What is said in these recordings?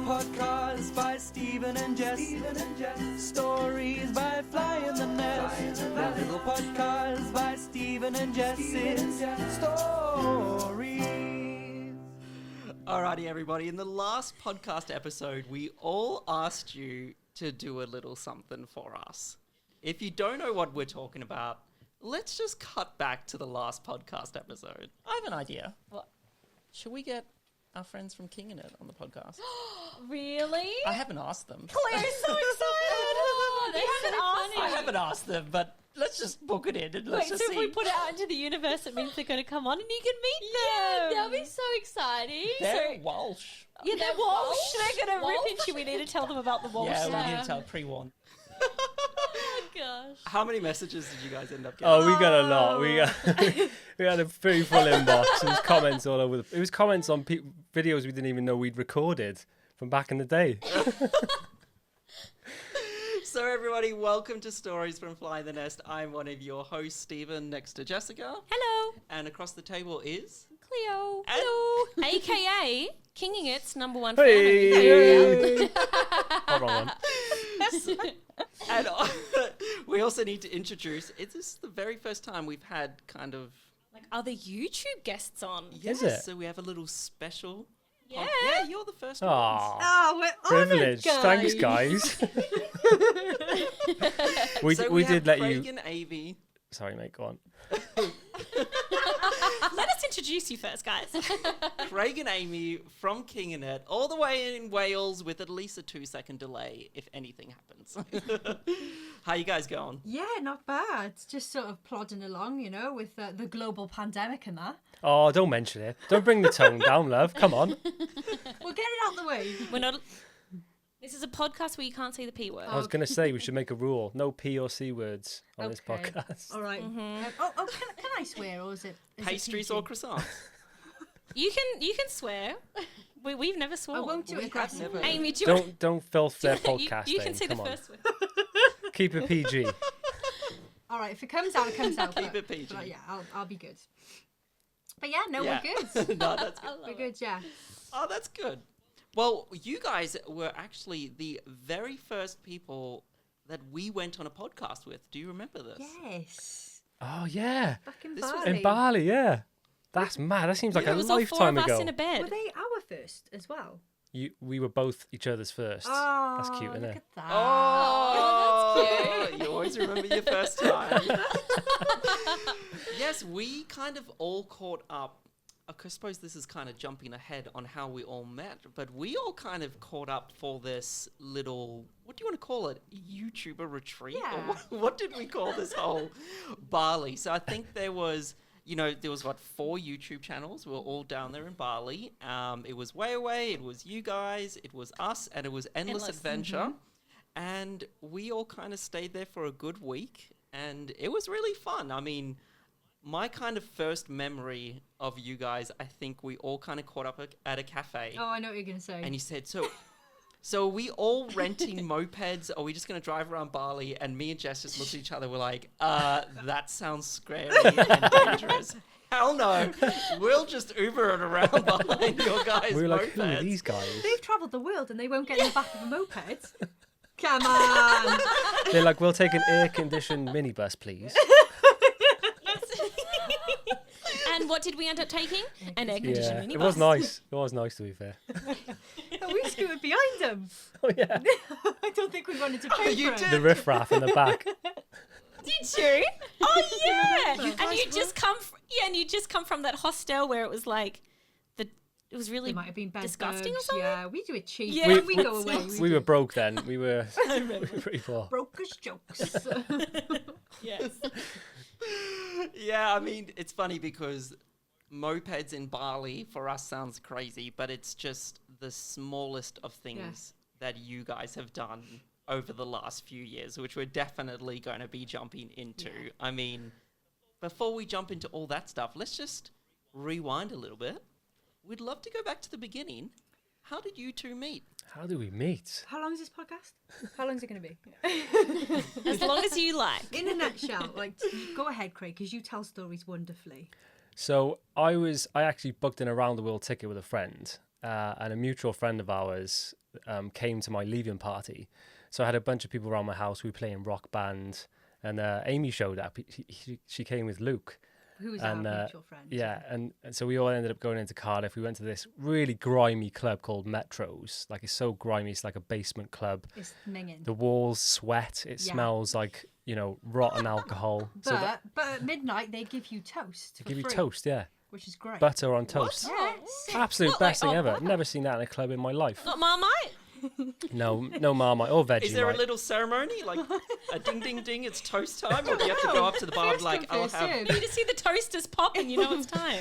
podcast by Stephen and Jess. Stories by Fly in the Nest. The little podcast by Stephen and Jess's stories. Alrighty, everybody. In the last podcast episode, we all asked you to do a little something for us. If you don't know what we're talking about, let's just cut back to the last podcast episode. I have an idea. What? Should we get our friends from King in It on the podcast? Really? I haven't asked them. Claire's so excited. I haven't asked them, but let's just book it in and let's Wait, just so see. if we put it out into the universe, it means they're going to come on and you can meet Yeah, them. that'll be so exciting. They're Walsh. Yeah, they're Walsh. They're going to Walsh? rip into you. We need to tell them about the Walsh. Yeah, stuff. we need to tell pre-warn. Oh gosh. How many messages did you guys end up getting? Oh, we got a lot. We had a pretty full inbox. It was comments all over. It was comments on videos we didn't even know we'd recorded from back in the day. So everybody, welcome to Stories from Fly the Nest. I'm one of your hosts, Stephen, next to Jessica. Hello. And across the table is... Cleo. And- Hello. AKA Kinging It's #1 Hey! Oh, wrong one. And we also need to introduce, this is the very first time we've had kind of... Like other YouTube guests on. Yes, it? so we have a little special... Yeah. Yeah, you're the first one. Aw, Oh, we're privilege. Thanks, guys. So we have did let Craig you. and Aimee. Sorry, mate. Go on. Let us introduce you first, guys. Craig and Aimee from King in It, all the way in Wales with at least a 2-second delay if anything happens. How you guys going? Yeah, not bad. Just sort of plodding along, you know, with the global pandemic and that. Oh, don't mention it. Don't bring the tone down, love. Come on. We'll get it out the way. We're not. This is a podcast where you can't say the P word. I was going to say we should make a rule: no P or C words on this Okay. podcast. All right. Can I swear, or is it Pastries PG? or croissants? You can swear. We've never sworn. I won't do We it have aggressively. never- Amy, do you Don't filth their you, podcast. you can say the Come on. first word. Keep it PG. All right, if it comes out, it comes out. Keep but- it PG. But yeah, I'll be good. But yeah, no, Yeah. we're good. No, that's good. We're good, yeah. Oh, that's good. Well, you guys were actually the very first people that we went on a podcast with. Do you remember this? Yes. Oh yeah, Back in This was Bali. in Bali. Yeah, that's mad. That seems like It a was all four lifetime of us ago. in a bed. Were they our first as well? We were both each other's first. Oh, That's cute, isn't look it? at that. Oh, that's cute. You always remember your first time. Yes, we kind of all caught up. I suppose this is kind of jumping ahead on how we all met, but we all kind of caught up for this little, what do you want to call it? YouTuber retreat? Yeah. Or what did we call this whole Bali? So I think there was, what, 4 YouTube channels. We were all down there in Bali. It was Way Away, it was you guys, it was us, and it was Endless Adventure. And we all kind of stayed there for a good week, and it was really fun. I mean, my kind of first memory of you guys, I think we all kind of caught up at a cafe. Oh, I know what you're going to say. And you said, so are we all renting mopeds? Are we just going to drive around Bali? And me and Jess just looked at each other. We're like, that sounds scary and dangerous. Hell no. We'll just Uber it around behind your guys' We were like, who are mopeds. these guys? They've travelled the world and they won't get in the back of a moped. Come on. They're like, we'll take an air-conditioned minibus, please. And what did we end up taking? An air-conditioned Yeah, minibus. it was nice. It was nice, to be fair. We scooted behind them. Oh yeah, I don't think we wanted to pay you for did. it. the riffraff in the back. Did you? Oh yeah. You And guys you just come. And you just come from that hostel where it was like, it was really They might have been bed disgusting or bugs, something. Yeah, we do it cheap. Yeah. When we go away. We were broke then. We were pretty poor. broke as jokes. Yes. Yeah, I mean, it's funny because mopeds in Bali for us sounds crazy, but it's just the smallest of things that you guys have done over the last few years, which we're definitely going to be jumping into. Yeah. I mean, before we jump into all that stuff, let's just rewind a little bit. We'd love to go back to the beginning. How did you two meet? How do we meet? How long is this podcast? How long is it going to be? As long as you like. In a nutshell, go ahead, Craig, because you tell stories wonderfully. So I actually booked an around the world ticket with a friend, and a mutual friend of ours came to my leaving party. So I had a bunch of people around my house. We were playing rock band, and Aimee showed up. She came with Luke. Who was our mutual friend? Yeah, and so we all ended up going into Cardiff. We went to this really grimy club called Metro's. Like, it's so grimy, it's like a basement club. It's minging. The walls sweat. It smells like, rotten alcohol. But at midnight they give you toast. They give you free, toast, yeah. which is great. Butter on toast. Yeah, Absolute What, best like, thing oh, ever. what? Never seen that in a club in my life. Not Marmite? No Marmite or Vegemite. Is there a little ceremony, like a ding ding ding, it's toast time, or do you have to go up to the bar and First be like, come, I'll first have... served. You just see the toasters pop and you know it's time.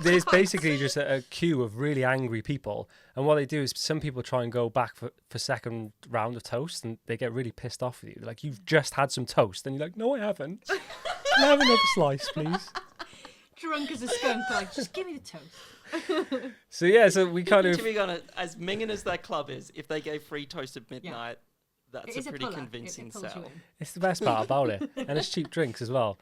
There's basically just a queue of really angry people, and what they do is some people try and go back for second round of toast, and they get really pissed off with you. They're like, you've just had some toast, and you're like, no, I haven't. Can I have another slice, please? Drunk as a skunk, like, just give me the toast. So yeah, so we kind of To be honest, as minging as that club is, if they gave free toast at midnight, It that's is a a pretty puller. convincing It pulls you sell. in. it's the best part about it, and it's cheap drinks as well.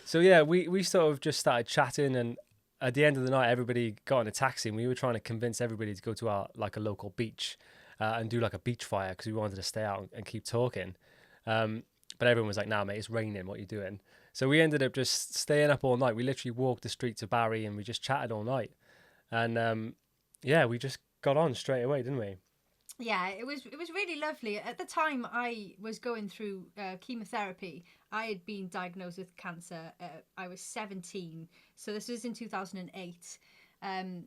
So yeah, we sort of just started chatting, and at the end of the night, everybody got in a taxi, and we were trying to convince everybody to go to our a local beach and do like a beach fire because we wanted to stay out and keep talking. But everyone was like, "Nah, mate, it's raining. What are you doing?" So we ended up just staying up all night. We literally walked the streets of Barry and we just chatted all night. And we just got on straight away, didn't we? Yeah, it was really lovely. At the time, I was going through chemotherapy. I had been diagnosed with cancer. I was 17, so this was in 2008. And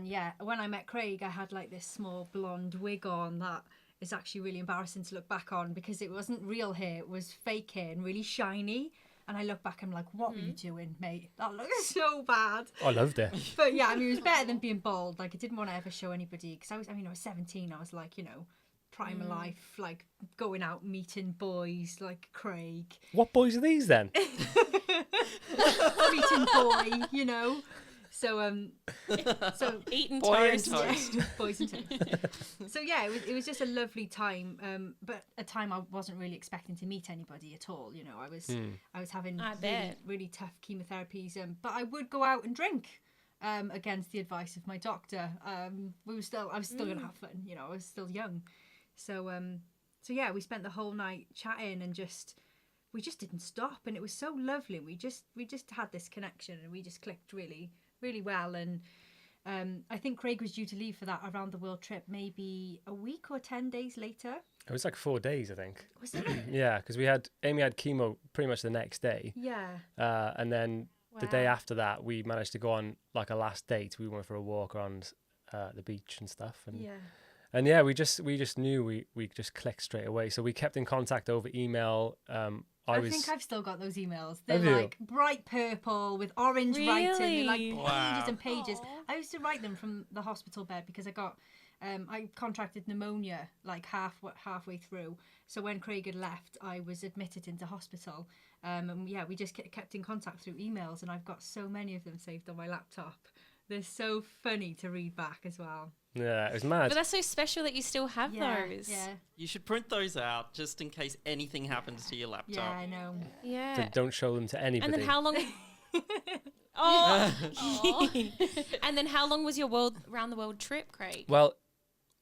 yeah, when I met Craig, I had like this small blonde wig on that is actually really embarrassing to look back on because it wasn't real hair; it was fake hair and really shiny. And I look back, I'm like, what were you doing, mate? That looks so bad. I loved it. But yeah, I mean, it was better than being bald. Like, I didn't want to ever show anybody because I was 17. I was like, prime of life, like going out meeting boys like Craig, What boys are these then? meeting boy, So Eating Boy and toast. toast. boys and toast. So yeah, it was just a lovely time. But a time I wasn't really expecting to meet anybody at all. I was having I really, bet. really tough chemotherapies. But I would go out and drink. Against the advice of my doctor. I was still gonna have fun. I was still young. So yeah, we spent the whole night chatting and we just didn't stop, and it was so lovely. We just had this connection, and we just clicked really, really well. And I think Craig was due to leave for that around the world trip maybe a week or 10 days later. It was like 4 days, I think. Was it? Yeah, because Aimee had chemo pretty much the next day. Yeah. And then the day after that, we managed to go on like a last date. We went for a walk around the beach and stuff. And Yeah. And yeah, we just knew we just clicked straight away. So we kept in contact over email. I think I've still got those emails. They're Have you? like bright purple with orange writing. They're like Really? pages and pages. Aw. I used to write them from the hospital bed because I contracted pneumonia like halfway through. So when Craig had left, I was admitted into hospital. And yeah, we just kept in contact through emails, and I've got so many of them saved on my laptop. They're so funny to read back as well. Yeah, it was mad. But that's so special that you still have those. Yeah, You should print those out just in case anything happens to your laptop. yeah, I know. Yeah. Don't show them to anybody. And then how long? Oh. And then how long was your round the world trip, Craig? Well,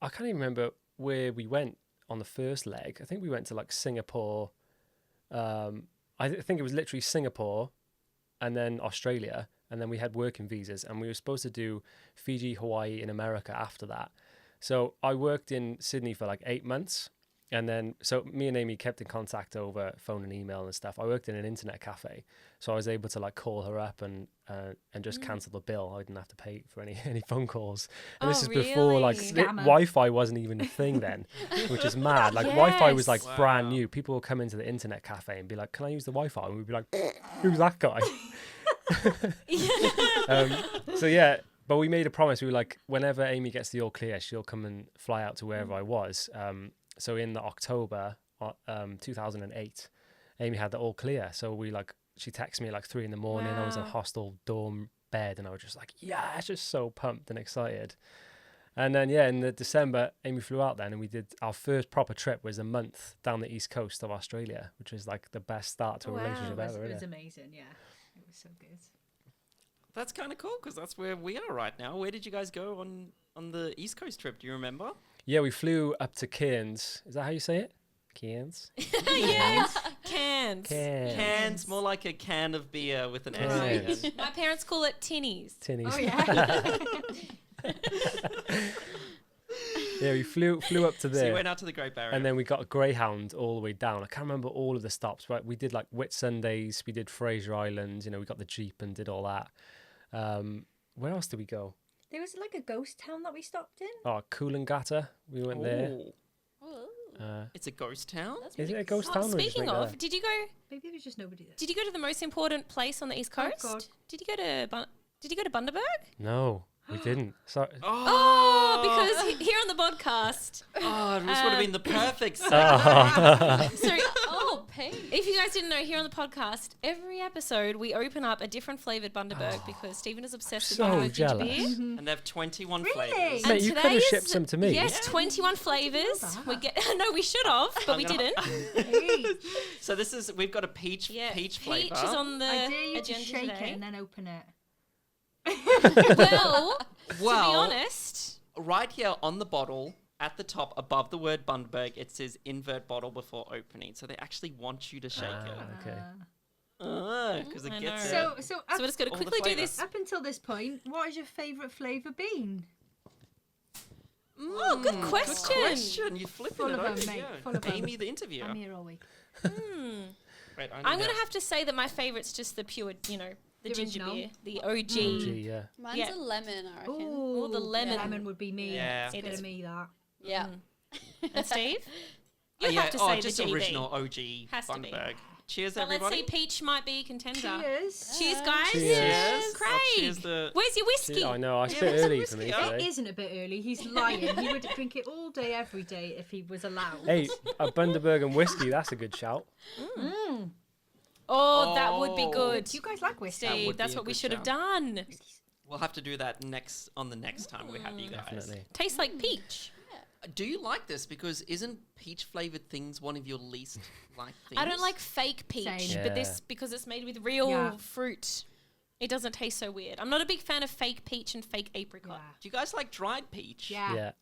I can't even remember where we went on the first leg. I think we went to like Singapore. I think it was literally Singapore and then Australia. And then we had working visas, and we were supposed to do Fiji, Hawaii, and America after that. So I worked in Sydney for like 8 months. And then, so me and Aimee kept in contact over phone and email and stuff. I worked in an internet cafe, so I was able to like call her up and just cancel the bill. I didn't have to pay for any phone calls. And this is before like really? Scammer. Wi-Fi wasn't even a thing then, which is mad. Like Wi-Fi was like Yes. brand Wow. new. People would come into the internet cafe and be like, "Can I use the Wi-Fi?" And we'd be like, "Who's that guy?" So yeah, but we made a promise. We were like, whenever Aimee gets the all clear, she'll come and fly out to wherever I was. So in the October 2008, Aimee had the all clear. So she texted me at like 3 a.m. I was in a Wow. hostel dorm bed, and I was just like, yeah, just so pumped and excited. And then yeah, in the December, Aimee flew out then, and we did our first proper trip. Was a month down the east coast of Australia, which is like the best start to a Wow. relationship It was ever. Isn't it? amazing, yeah. It was so good. That's kind of cool because that's where we are right now. Where did you guys go on the East Coast trip? Do you remember? Yeah, we flew up to Cairns. Is that how you say it? Cairns? Yeah. Cans. Cans, more like a can of beer with an S. Cans. in it. My parents call it tinnies. Tinnies. Oh yeah. Yeah, we flew up to So you there. went out to the Great Barrier. And then we got a Greyhound all the way down. I can't remember all of the stops, but we did like Whitsundays, we did Fraser Island, we got the Jeep and did all that. Where else did we go? There was like a ghost town that we stopped in. Oh, Coolangatta, we went there. Ooh, it's a ghost town. Is it a ghost Oh, town? or we just speaking went of, there? did you Maybe there was just nobody there. go to the most important place on the East Coast? God. Did you go to Bundaberg? No, we didn't. Sorry. Oh, because here on the podcast. Oh, this would have been the perfect Oh. segment. So, Oh, Pete. if you guys didn't know, here on the podcast, every episode we open up a different flavoured Bundaberg because Stephen is obsessed with So Bundaberg ginger jealous. beer. And they have 21 Really? flavors. Mate, And you could today have is- shipped some to me. Yes, 21 flavours. that. We get. No, we should have, but I'm we gonna- didn't. Hey, So we've got a peach Yeah, peach flavor. peach is on the I dare you to agenda shake today. it and then open it. Well, to be Well, honest, right here on the bottle, at the top, above the word Bundaberg, it says invert bottle before opening. So they actually want you to shake Okay. it. Because it I gets know. it. So so we're just going to all the quickly do flavour. this. up until this point, what has your favourite flavour been? Oh, good question. Question. You're flipping Full it of over. 'em, mate, Yeah. full of 'em. Amy, the interviewer. I'm here all week. Wait, I'm going to have to say that my favourite's just the pure, the The ginger original? beer, the OG. Gee, yeah. Mine's Yeah. a lemon, I reckon. Ooh, the lemon. Lemon would be me. Yeah. It's It a bit is. of me that. Yeah. And Steve? Oh, You have to say just the GB. original OG Has to be. Bundaberg. Cheers, But let's everybody. see, peach might be a contender. Cheers. Cheers, guys. Cheers. Craig. Oh, cheers the- Where's your whiskey? I know, I Yeah, spit what's the early for me whiskey? Oh. It today. isn't a bit early. He's lying. He would drink it all day, every day, if he was allowed. Hey, a Bundaberg and whiskey, that's a good shout. Oh, that would be Oh. good. Do you guys like whiskey? would Steve, be that's a what we good should have shout. done. We'll have to do that next time we have you guys. Definitely. Tastes like peach. Do you like this? Because isn't peach flavored things one of your least liked things? I don't like fake peach, Same. but this, Yeah. because it's made with real Yeah. fruit, it doesn't taste so weird. I'm not a big fan of fake peach and fake apricot. Yeah. Do you guys like dried peach? Yeah. Yeah.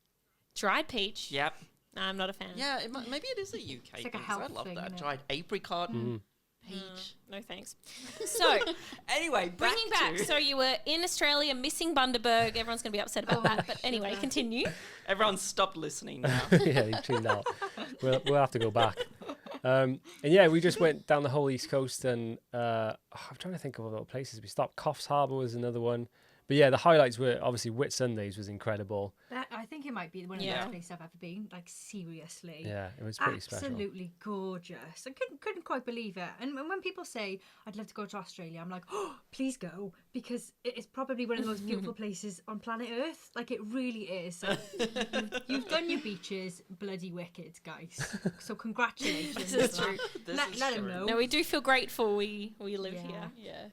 Dried peach? Yep. No, I'm not a fan. Yeah, maybe it is a UK It's like a thing. 'cause I health love thing, that. isn't it? Dried apricot, peach. No thanks. So, Anyway, bringing back, to- so you were in Australia missing Bundaberg. Everyone's going to be upset about Oh, that. But anyway, sugar. continue. Everyone stopped listening now. Yeah, you tuned out. We'll have to go back. And yeah, we just went down the whole East Coast and I'm trying to think of other places we stopped. Coffs Harbour was another one. But yeah, the highlights were obviously Whitsundays was incredible. I think it might be one of the Yeah. best places I've ever been. Like, seriously. Yeah, it was pretty special. Absolutely gorgeous. I couldn't quite believe it. And when people say, I'd love to go to Australia, I'm like, oh, please go. Because it is probably one of the most beautiful places on planet Earth. Like, it really is. Like, you've done your beaches bloody wicked, guys. So congratulations. This is on true. that. This Let is them true. know. No, we do feel grateful we live Yeah. here. Yeah.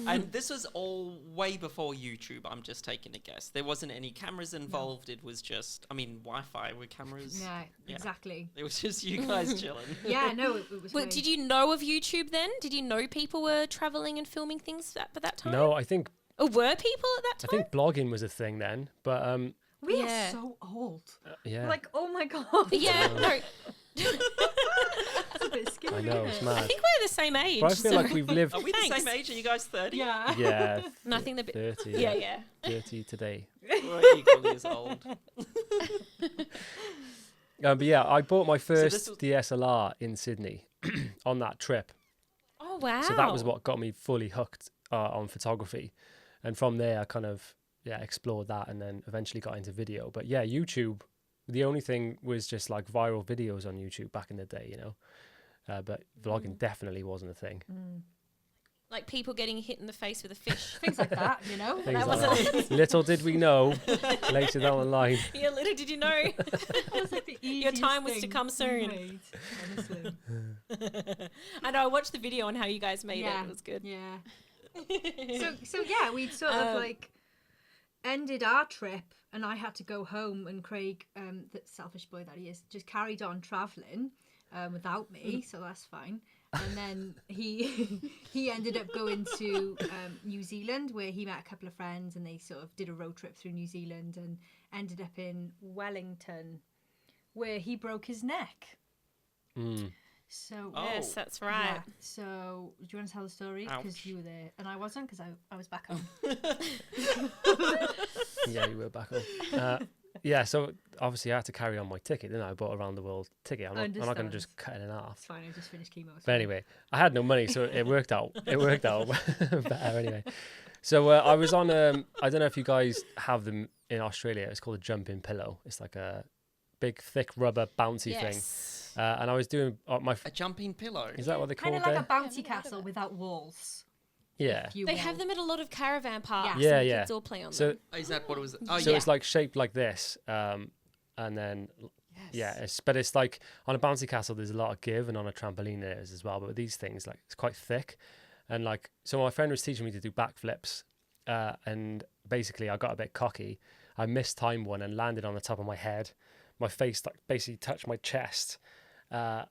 And this was all way before YouTube. I'm just taking a guess. There wasn't any cameras involved. It was just, Wi-Fi with cameras. Yeah, Yeah. exactly. It was just you guys chilling. Yeah, no, it was Well, great. did you know of YouTube then? Did you know people were traveling and filming things at that time? No, I think Or were people at that I time? think blogging was a thing then. But We Yeah. are so old. yeah, Like, oh my God. Yeah, no. That's a bit scary. I know, it's isn't I mad. think we're the same age. But I feel so- like we've lived. Are we the Thanks. same age? Are you guys 30? it? Yeah. Yeah, Nothing the bit. 30. Yeah. 30 today. We're equally as old. But yeah, I bought my this first was- DSLR in Sydney on that trip. Oh wow. So that was what got me fully hooked on photography. And from there, I kind of explored that and then eventually got into video. But yeah, YouTube, the only thing was just like viral videos on YouTube back in the day, But vlogging definitely wasn't a thing. like people getting hit in the face with a fish. Things like that, Things That like wasn't- that. Little did we know later down the line. Yeah, little did you know. was like the Your time was to easiest come thing soon. made, honestly. I know. I watched the video on how you guys made Yeah. it. It was good. Yeah. So yeah, we sort of like ended our trip, and I had to go home, and Craig, the selfish boy that he is, just carried on travelling without me. So that's fine. And then he ended up going to New Zealand, where he met a couple of friends, and they sort of did a road trip through New Zealand and ended up in Wellington, where he broke his neck. So Yes, that's right. yeah. So do you want to tell the story? Because Ouch. you were there and I wasn't, because I was back home. Yeah, you were back on. Yeah, so obviously I had to carry on my ticket, didn't I? I bought a round the world ticket. I'm not going to understand. just cut it in half. It's fine. I just finished chemo. But anyway, I had no money, so it worked out. It worked out better anyway. So I was on. I don't know if you guys have them in Australia. It's called a jumping pillow. It's like a big, thick rubber bouncy thing. Yes. And I was doing my. A jumping pillow. Is that what they call kind it? of like there? a bouncy castle without walls. Yeah. if you They will. have them at a lot of caravan parks. Yeah. Yeah, and yeah. Kids all play on So them. Oh, is that what it was? Oh, so yeah. it's like shaped like this, and then yeah, but it's like on a bouncy castle there's a lot of give, and on a trampoline there is as well. But with these things, like it's quite thick, and like so my friend was teaching me to do backflips, and basically I got a bit cocky. I mistimed one and landed on the top of my head. My face like basically touched my chest, and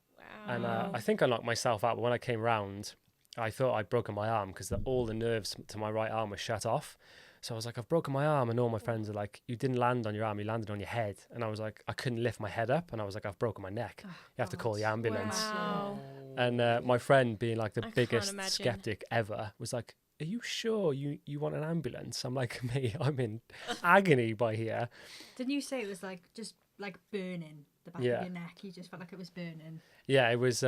I think I knocked myself out. But when I came round, I thought I'd broken my arm because all the nerves to my right arm were shut off. So I was like, I've broken my arm. And all my friends are like, you didn't land on your arm, you landed on your head. And I was like, I couldn't lift my head up. And I was like, I've broken my neck. You have to call the ambulance. Wow. And my friend, being like the I can't biggest imagine. skeptic ever, was like, are you sure you want an ambulance? I'm like, mate, I'm in agony by here. Didn't you say it was like just like burning the back Yeah. of your neck? You just felt like it was burning. Yeah, it was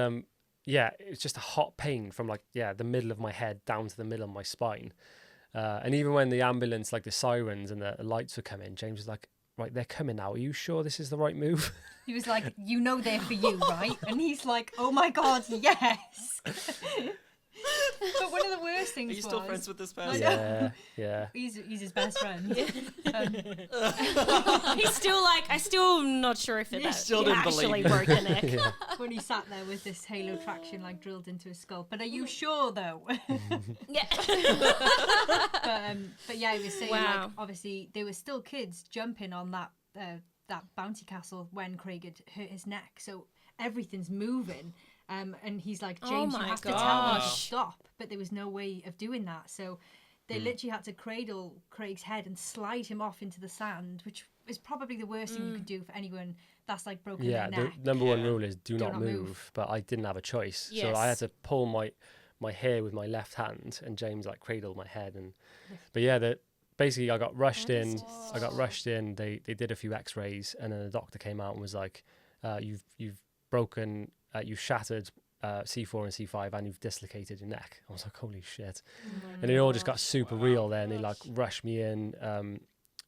it was just a hot pain from like the middle of my head down to the middle of my spine. And even when the ambulance, like the sirens and the lights were coming, James was like, right, they're coming now. Are you sure this is the right move? He was like, you know they're for you, right? And he's like, oh my God, yes. But one of the worst Are things you still was- friends with this I person? know. Yeah. He's his best friend. He's still like, I still not sure if it You still didn't actually believe it. broke the neck. Yeah. When he sat there with this halo traction like drilled into his skull. But are you sure though? Yeah. But yeah, he was saying Wow. like obviously there were still kids jumping on that bouncy castle when Craig had hurt his neck. So everything's moving. And he's like, Oh James, you my have to tell them to gosh. stop. But there was no way of doing that. So they literally had to cradle Craig's head and slide him off into the sand, which is probably the worst thing you could do for anyone that's like broken Yeah, their the neck. number one Yeah. rule is do not not move. move. But I didn't have a choice. So I had Yes. to pull my hair with my left hand, and James like cradled my head. But yeah, basically I got rushed in. They did a few x-rays, and then the doctor came out and was like, you've broken, you've shattered C4 and C5, and you've dislocated your neck. I was like, holy shit. And it all just got super real there, and they like rushed me in,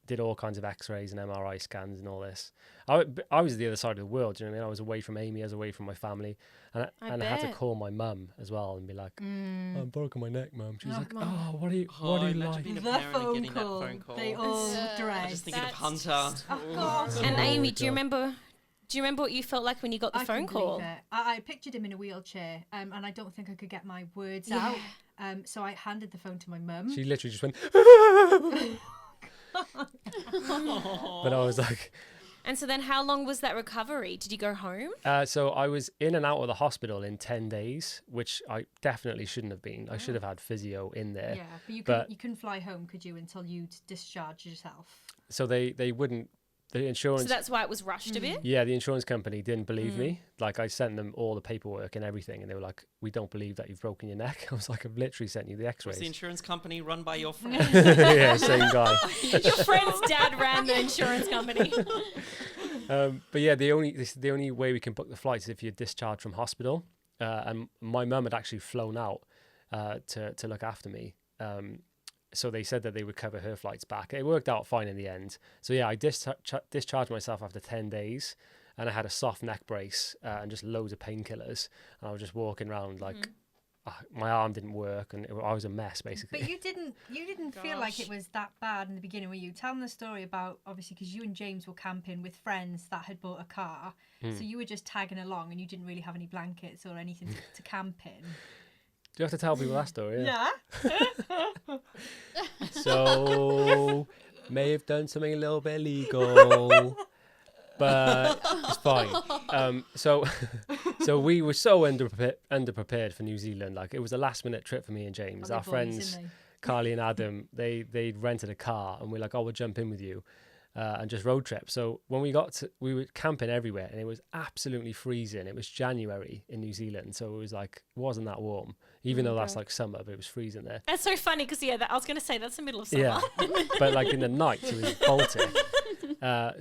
did all kinds of x-rays and MRI scans and all this. I was the other side of the world, you know what I mean? I was away from Aimee, I was away from my family, and I had to bet. call my mum as well and be like, I'm broken my neck, mum. She was like, Mum. oh, what are you imagine like? being a The parent and phone getting call. that phone call. They all It's, dread. I'm just thinking of That's Hunter. Oh, God. And Oh Amy, my do you God. remember? Do you remember what you felt like when you got the I phone couldn't believe call? it. I pictured him in a wheelchair, and I don't think I could get my words Yeah. out. So I handed the phone to my mum. She literally just went, but I was like, And so then, how long was that recovery? Did you go home? so I was in and out of the hospital in 10 days, which I definitely shouldn't have been. I should have had physio in there. Yeah, but you But- couldn't fly home, could you, until you'd discharged yourself? So they wouldn't, the insurance. So that's why it was rushed a bit. Yeah, the insurance company didn't believe me. Like, I sent them all the paperwork and everything, and they were like, we don't believe that you've broken your neck. I was like, I've literally sent you the Was x-rays. the insurance company run by your friend? Yeah, same guy. Your friend's dad ran the insurance company. But yeah, the only way we can book the flights is if you're discharged from hospital. And my mum had actually flown out to look after me. So they said that they would cover her flights back. It worked out fine in the end. So yeah, I discharged myself after 10 days, and I had a soft neck brace and just loads of painkillers. And I was just walking around like my arm didn't work, and I was a mess basically. But you didn't feel like it was that bad in the beginning, were you? Tell them the story about, obviously, because you and James were camping with friends that had bought a car. So you were just tagging along, and you didn't really have any blankets or anything to camp in. Do you have to tell people that story? Yeah. So may have done something a little bit illegal, but it's fine. So So we were so underprepared for New Zealand. Like, it was a last minute trip for me and James. Oh, Our they're boys, friends, aren't they? Carly and Adam, they'd rented a car, and we're like, oh, we'll jump in with you. And just road trip. So when we were camping everywhere, and it was absolutely freezing. It was January in New Zealand, so it was like, wasn't that warm, even though that's like summer, but it was freezing there. That's so funny because I was going to say that's the middle of summer. Yeah, but like in the night, it was Baltic.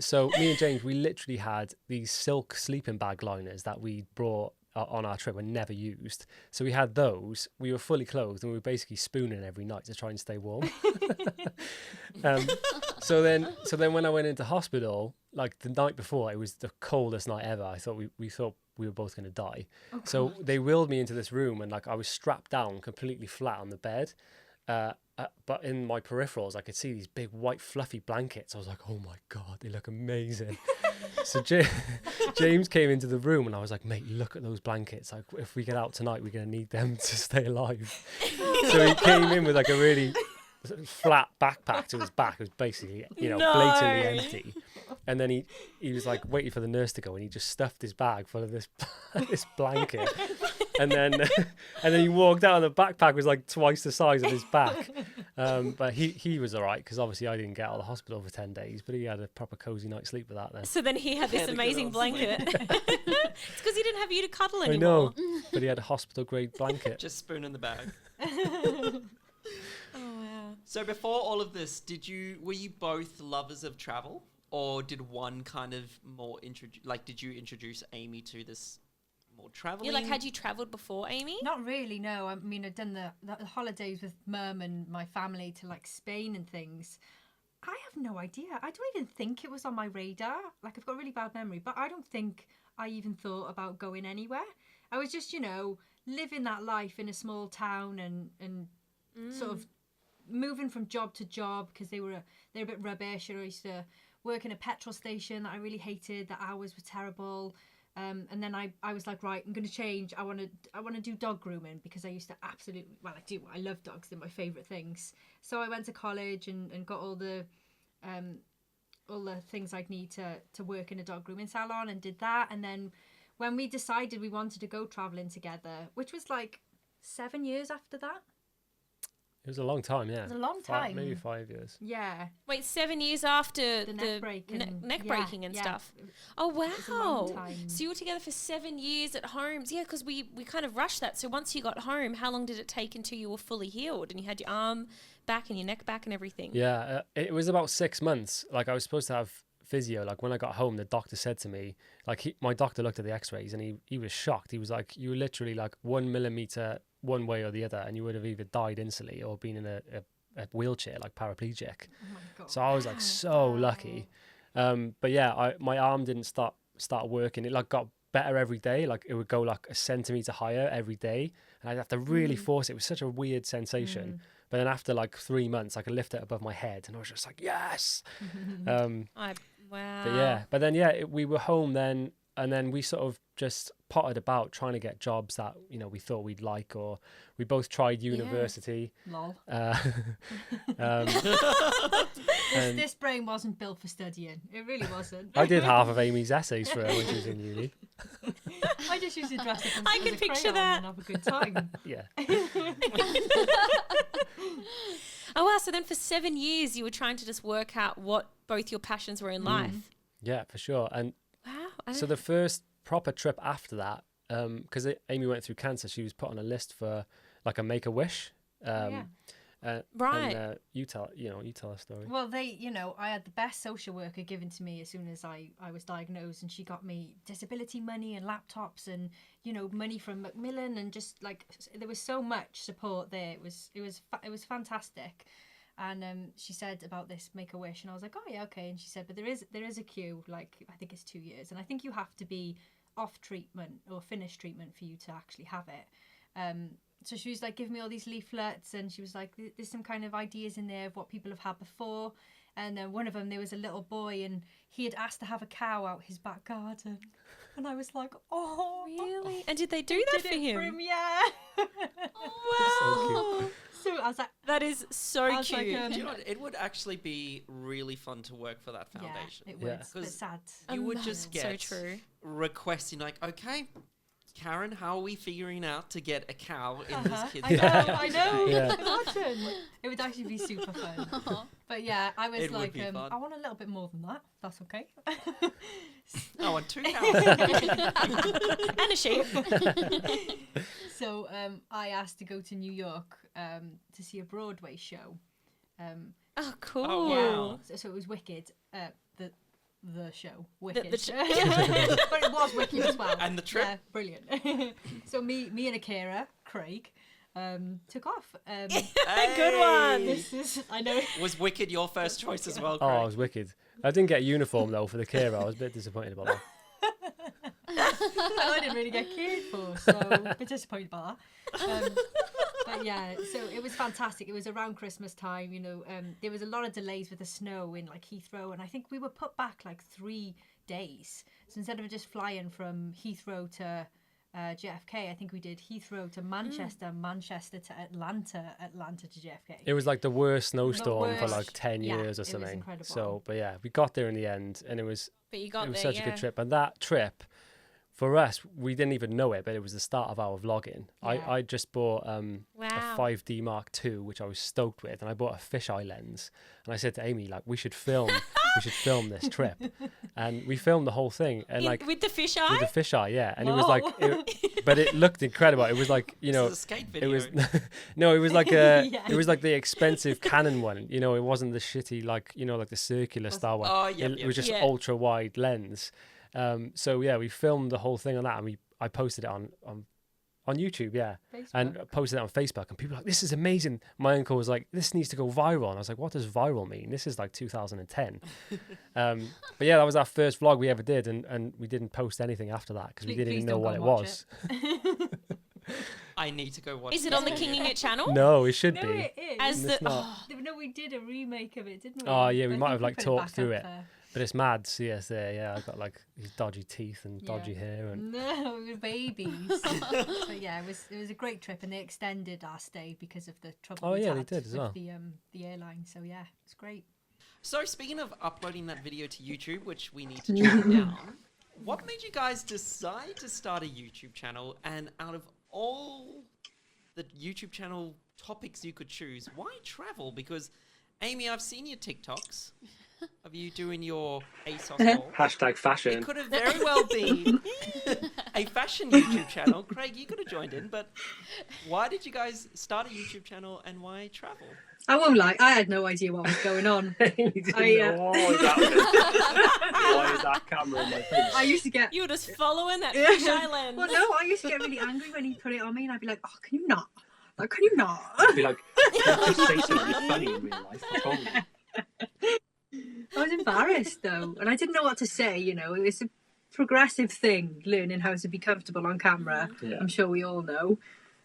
So me and James, we literally had these silk sleeping bag liners that we brought on our trip and never used. So we had those. We were fully clothed, and we were basically spooning every night to try and stay warm. So then when I went into hospital, like the night before, it was the coldest night ever. I thought we thought we were both going to die. Oh, So God. they wheeled me into this room, and like I was strapped down completely flat on the bed. But in my peripherals, I could see these big white fluffy blankets. I was like, oh my God, they look amazing. So James came into the room, and I was like, mate, look at those blankets. Like, if we get out tonight, we're going to need them to stay alive. So he came in with like a really flat backpack to his back. It was basically, blatantly empty. And then he was like waiting for the nurse to go, and he just stuffed his bag full of this blanket. And then he walked out, and the backpack was like twice the size of his back. But he was all right, because obviously I didn't get out of the hospital for 10 days, but he had a proper cozy night's sleep with that then. So then he had this Had a good amazing old blanket. It's because he didn't have you to cuddle I anymore. know, but he had a hospital grade blanket. Just spoon in the bag. Oh wow. So before all of this, were you both lovers of travel, or did one kind of more did you introduce Aimee to this more traveling? Yeah, like had you travelled before, Aimee? Not really, no. I mean, I'd done the holidays with Mum and my family to like Spain and things. I have no idea. I don't even think it was on my radar. Like, I've got a really bad memory, but I don't think I even thought about going anywhere. I was just, living that life in a small town and sort of moving from job to job, because they're a bit rubbish. I used to work in a petrol station that I really hated. The hours were terrible. And then I was like, right, I'm going to change. I want to do dog grooming, because I used to I love dogs. They're my favourite things. So I went to college and got all the things I'd need to work in a dog grooming salon, and did that. And then when we decided we wanted to go travelling together, which was like 7 years after that. It was a long time, yeah. It was a long time. Maybe 5 years. Yeah. Wait, 7 years after The neck break and- neck yeah, breaking and yeah. stuff. Oh wow! was a long time. So you were together for 7 years at home. Yeah, because we kind of rushed that. So once you got home, how long did it take until you were fully healed and you had your arm back and your neck back and everything? Yeah, it was about 6 months. Like, I was supposed to have physio. Like, when I got home, the doctor said to me, like, my doctor looked at the x-rays, and he was shocked. He was like, you were literally like 1 millimeter one way or the other, and you would have either died instantly or been in a wheelchair, like paraplegic. Oh my God. So I was like so lucky. But yeah, my arm didn't start working. It like got better every day. Like, it would go like a centimeter higher every day, and I'd have to really force it. It was such a weird sensation. But then after like 3 months, I could lift it above my head, and I was just like, yes. Wow. But then we were home then, and then we sort of just potted about trying to get jobs that we thought we'd like, or we both tried university. Lol. And This brain wasn't built for studying. It really wasn't. I did half of Amy's essays for her when she was in uni. I just used to dress up I as can a picture crayon that. and have a good time. Yeah. Oh wow! So then for 7 years you were trying to just work out what both your passions were in life. Yeah, for sure. And Wow. so the first proper trip after that, because Aimee went through cancer, she was put on a list for like a Make-A-Wish. Right. And you tell a story. Well, I had the best social worker given to me as soon as I was diagnosed, and she got me disability money and laptops and, money from Macmillan, and just like, there was so much support there. It was fantastic. And she said about this Make-A-Wish, and I was like, oh yeah, okay. And she said, but there is a queue, like, I think it's 2 years, and I think you have to be off treatment or finish treatment for you to actually have it. So she was like giving me all these leaflets, and she was like, there's some kind of ideas in there of what people have had before. And one of them, there was a little boy, and he had asked to have a cow out his back garden. And I was like, oh. Really? And did they do that Did for it him? for him, yeah. Wow. So I was like, That is so I was cute. like, Do you know what? It would actually be really fun to work for that foundation. yeah, it was, Yeah. but sad. You would just so get true. requesting like, okay, Karen, how are we figuring out to get a cow in this kid's I know, backyard I know. today? Yeah. Imagine. It would actually be super fun. But yeah, I was It would like, be fun. I want a little bit more than that. That's okay. Oh, and 2 cows. And a sheep. So I asked to go to New York to see a Broadway show. Oh, cool. Oh, wow. So it was Wicked. The show Wicked. The show. But it was Wicked as well. And the trip? Yeah, brilliant. So me and Akira, Craig, took off. Good one. This is, I know. Was Wicked your first choice as well, Oh, Craig? it was wicked. I didn't get a uniform though for the Kira. I was a bit disappointed about that. I didn't really get cared for, so a bit disappointed about that. But yeah, so it was fantastic. It was around Christmas time, you know. There was a lot of delays with the snow in like Heathrow, and I think we were put back like 3 days. So instead of just flying from Heathrow to JFK, I think we did Heathrow to Manchester, Manchester to Atlanta, Atlanta to JFK. It was like the worst snowstorm for worst. like 10 Yeah, years or it was something. incredible. So, but yeah, we got there in the end, and it was But you got there, such a yeah. good trip. And that trip, for us, we didn't even know it, but it was the start of our vlogging. Yeah. I just bought a Wow. 5D Mark II, which I was stoked with, and I bought a fisheye lens. And I said to Aimee, like, we should film this trip. And we filmed the whole thing, and like With the fish with eye? the fisheye, yeah. And it was like, but it looked incredible. It was like, you know, This is a skate it video. was no, it was like a, Yeah. it was like the expensive Canon one. You know, it wasn't the shitty like, you know, like the circular style one. Oh, yep, it yep, was just yep. ultra wide lens. So yeah, we filmed the whole thing on that, and I posted it on YouTube, yeah, and posted it on Facebook, and people were like, this is amazing. My uncle was like, this needs to go viral, and I was like, what does viral mean? This is like 2010. But yeah, that was our first vlog we ever did, and we didn't post anything after that because we didn't even know what it was. I need to go watch Is it on the Kinging It channel? No, it should No, be. it is. As It's the not. No, we did a remake of it, didn't we? Oh, yeah, we I might think have, like, put talked back through up it. there. But it's mad. CS there, yeah. I've got like these dodgy teeth and dodgy hair, and No, we were babies. But yeah, it was a great trip, and they extended our stay because of the trouble. Oh, we yeah, they had did as with well. The airline. So yeah, it's great. So speaking of uploading that video to YouTube, which we need to track down, what made you guys decide to start a YouTube channel? And out of all the YouTube channel topics you could choose, why travel? Because Aimee, I've seen your TikToks of you doing your ASOS haul. Hashtag fashion. It could have very well been a fashion YouTube channel. Craig, you could have joined in, but why did you guys start a YouTube channel and why travel? I won't lie, I had no idea what was going on. You didn't I, know why is that camera in my face? I used to get... You were just following that fish island. Well, no, I used to get really angry when he put it on me, and I'd be like, oh, can you not? Like, can you not? I'd be like, just say something funny in real life. What's wrong with you? I was embarrassed, though, and I didn't know what to say, you know. It was a progressive thing, learning how to be comfortable on camera. Yeah. I'm sure we all know.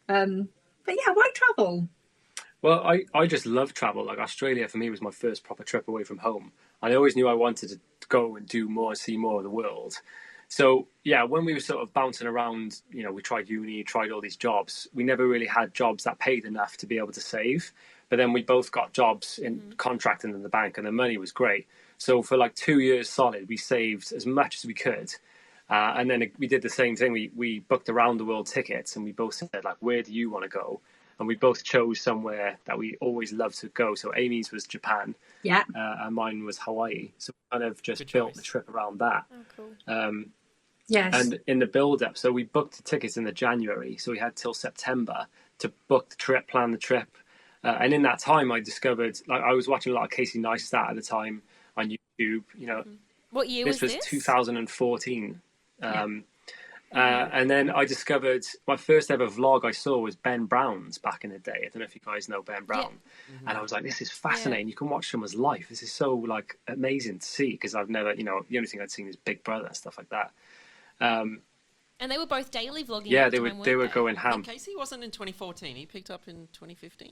But yeah, why travel? Well, I just love travel. Like, Australia for me was my first proper trip away from home. And I always knew I wanted to go and do more, see more of the world. So, yeah, when we were sort of bouncing around, you know, we tried uni, tried all these jobs. We never really had jobs that paid enough to be able to save. But then we both got jobs in contracting in the bank, and the money was great. So for like 2 years solid, we saved as much as we could. And then we did the same thing. We booked around the world tickets, and we both said, like, where do you want to go? And we both chose somewhere that we always loved to go. So Aimee's was Japan, Yeah. and mine was Hawaii. So we kind of just Good built choice. the trip around that. Oh, cool. Yes. And in the build-up, so we booked the tickets in the January. So we had till September to book the trip, plan the trip. And in that time, I discovered, like, I was watching a lot of Casey Neistat at the time on YouTube. You know, What year this was was this? 2014. And then I discovered my first ever vlog I saw was Ben Brown's back in the day. I don't know if you guys know Ben Brown. And I was like, this is fascinating. You can watch someone's life. This is so, like, amazing to see, because I've never, you know, the only thing I'd seen is Big Brother and stuff like that. And they were both daily vlogging. Yeah, at the they were time, they were weren't going But ham. Casey wasn't in 2014. He picked up in 2015.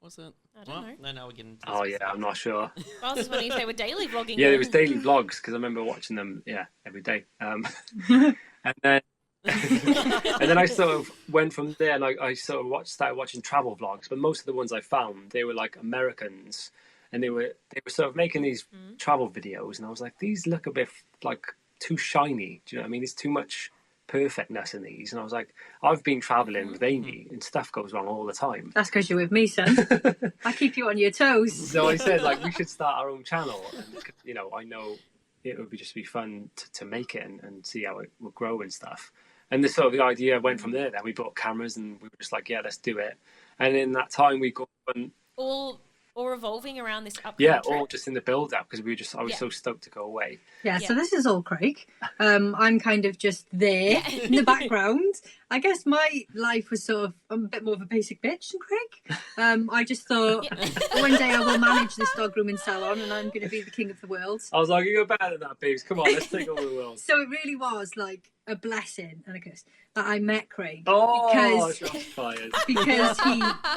Was it? I don't know. No, we're getting. Oh yeah, I'm not sure. I was just wondering if they were daily vlogging. Yeah, then. there was daily vlogs because I remember watching them. Yeah, every day. And then and then I sort of went from there. And I sort of started watching travel vlogs. But most of the ones I found, they were like Americans, and they were sort of making these travel videos. And I was like, these look a bit like too shiny. Do you know what I mean? It's too much perfectness in these. And I was like, I've been traveling with Aimee and stuff goes wrong all the time. That's because you're with me, son. I keep you on your toes. So I said, like, we should start our own channel. And, you know, I know it would just be fun to make it and see how it will grow and stuff. And the idea went from there. Then we bought cameras and we were just like, yeah, let's do it. And in that time, we got all revolving around this upcoming yeah, trip. all just in the build up because I was so stoked to go away. Yeah, so this is all Craig. I'm kind of just there in the background. I guess my life was sort of a bit more of a basic bitch than Craig. I just thought one day I will manage this dog grooming salon and I'm going to be the king of the world. I was like, you're better than that, babes. Come on, let's take over the world. So it really was like a blessing and a curse that I met Craig Shots fired. because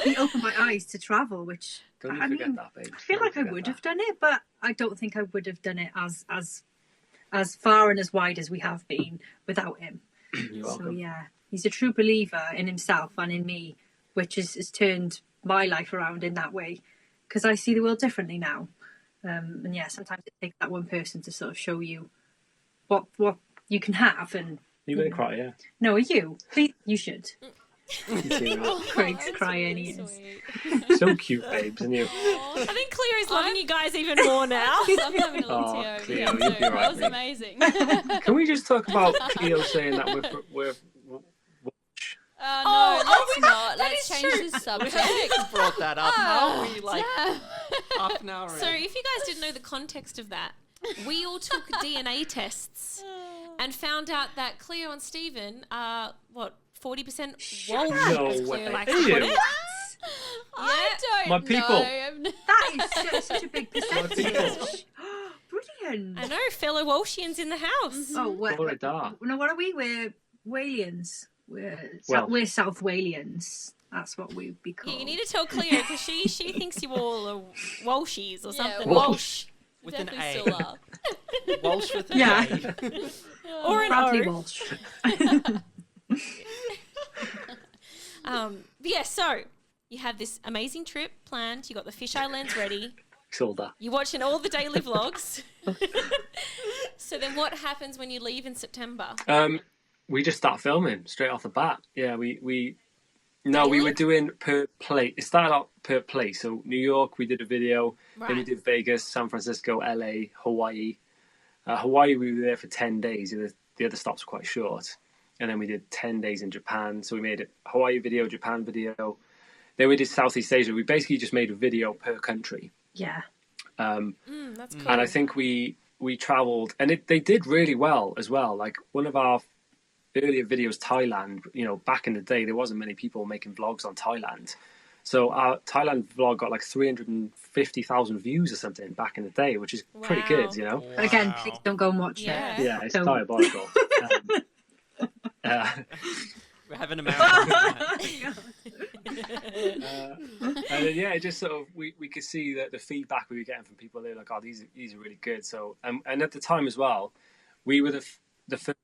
he opened my eyes to travel, which Don't you I forget mean, that, babe. I feel Don't like I forget would that. have done it, but I don't think I would have done it as far and as wide as we have been without him. You're So welcome. yeah, he's a true believer in himself and in me, which has turned my life around in that way because I see the world differently now. And yeah, sometimes it takes that one person to sort of show you what you can have. And You're going to cry, yeah. no, are you? Please, you should. You too. Craig's That's crying. really He is. sweet. So cute, babes, and you. I think Cleo is loving you guys even more now. I'm having a look Oh, here. Cleo, Yeah, you'd too. be right, That was mate. amazing. Can we just talk about Cleo saying that we're No, let's not. that Let's is change true. the subject. Brought that up. How are we like Damn. half an hour So in? if you guys didn't know the context of that, we all took DNA tests and found out that Cleo and Stephen are, 40% Walsh, No as Cleo way. likes Are to put you? it. I don't My know. people. That is such a big percentage. Brilliant. I know, fellow Walshians in the house. Oh, Florida. what are we? We're Walians. Well- We're South Walians. That's what we'd be Yeah, called. you need to tell Cleo because she thinks you all are Walshies or Yeah, something. Walsh. With an Definitely A. still are. Walsh with an Yeah. A. Or an Bradley O. Walsh. But yeah, so you have this amazing trip planned. You got the fisheye lens ready. Shoulder. You're watching all the daily vlogs. So then what happens when you leave in September? We just start filming straight off the bat. Yeah, we were doing per place. It started out per place. So New York, we did a video. Then we Right. did Vegas, San Francisco, LA, Hawaii. Hawaii, we were there for 10 days. The other stops were quite short. And then we did 10 days in Japan. So we made a Hawaii video, Japan video. Then we did Southeast Asia. We basically just made a video per country. Yeah. That's cool. And I think we traveled, and they did really well as well. Like one of our earlier videos, Thailand, you know, back in the day, there wasn't many people making vlogs on Thailand. So our Thailand vlog got like 350,000 views or something back in the day, which is pretty Wow. good, you know? Again, please don't go and watch Yeah. it. Yeah, it's So- diabolical. We have an American. And then yeah, it just sort of we could see that the feedback we were getting from people. They were like, "Oh, these are really good." So and at the time as well, we were the first.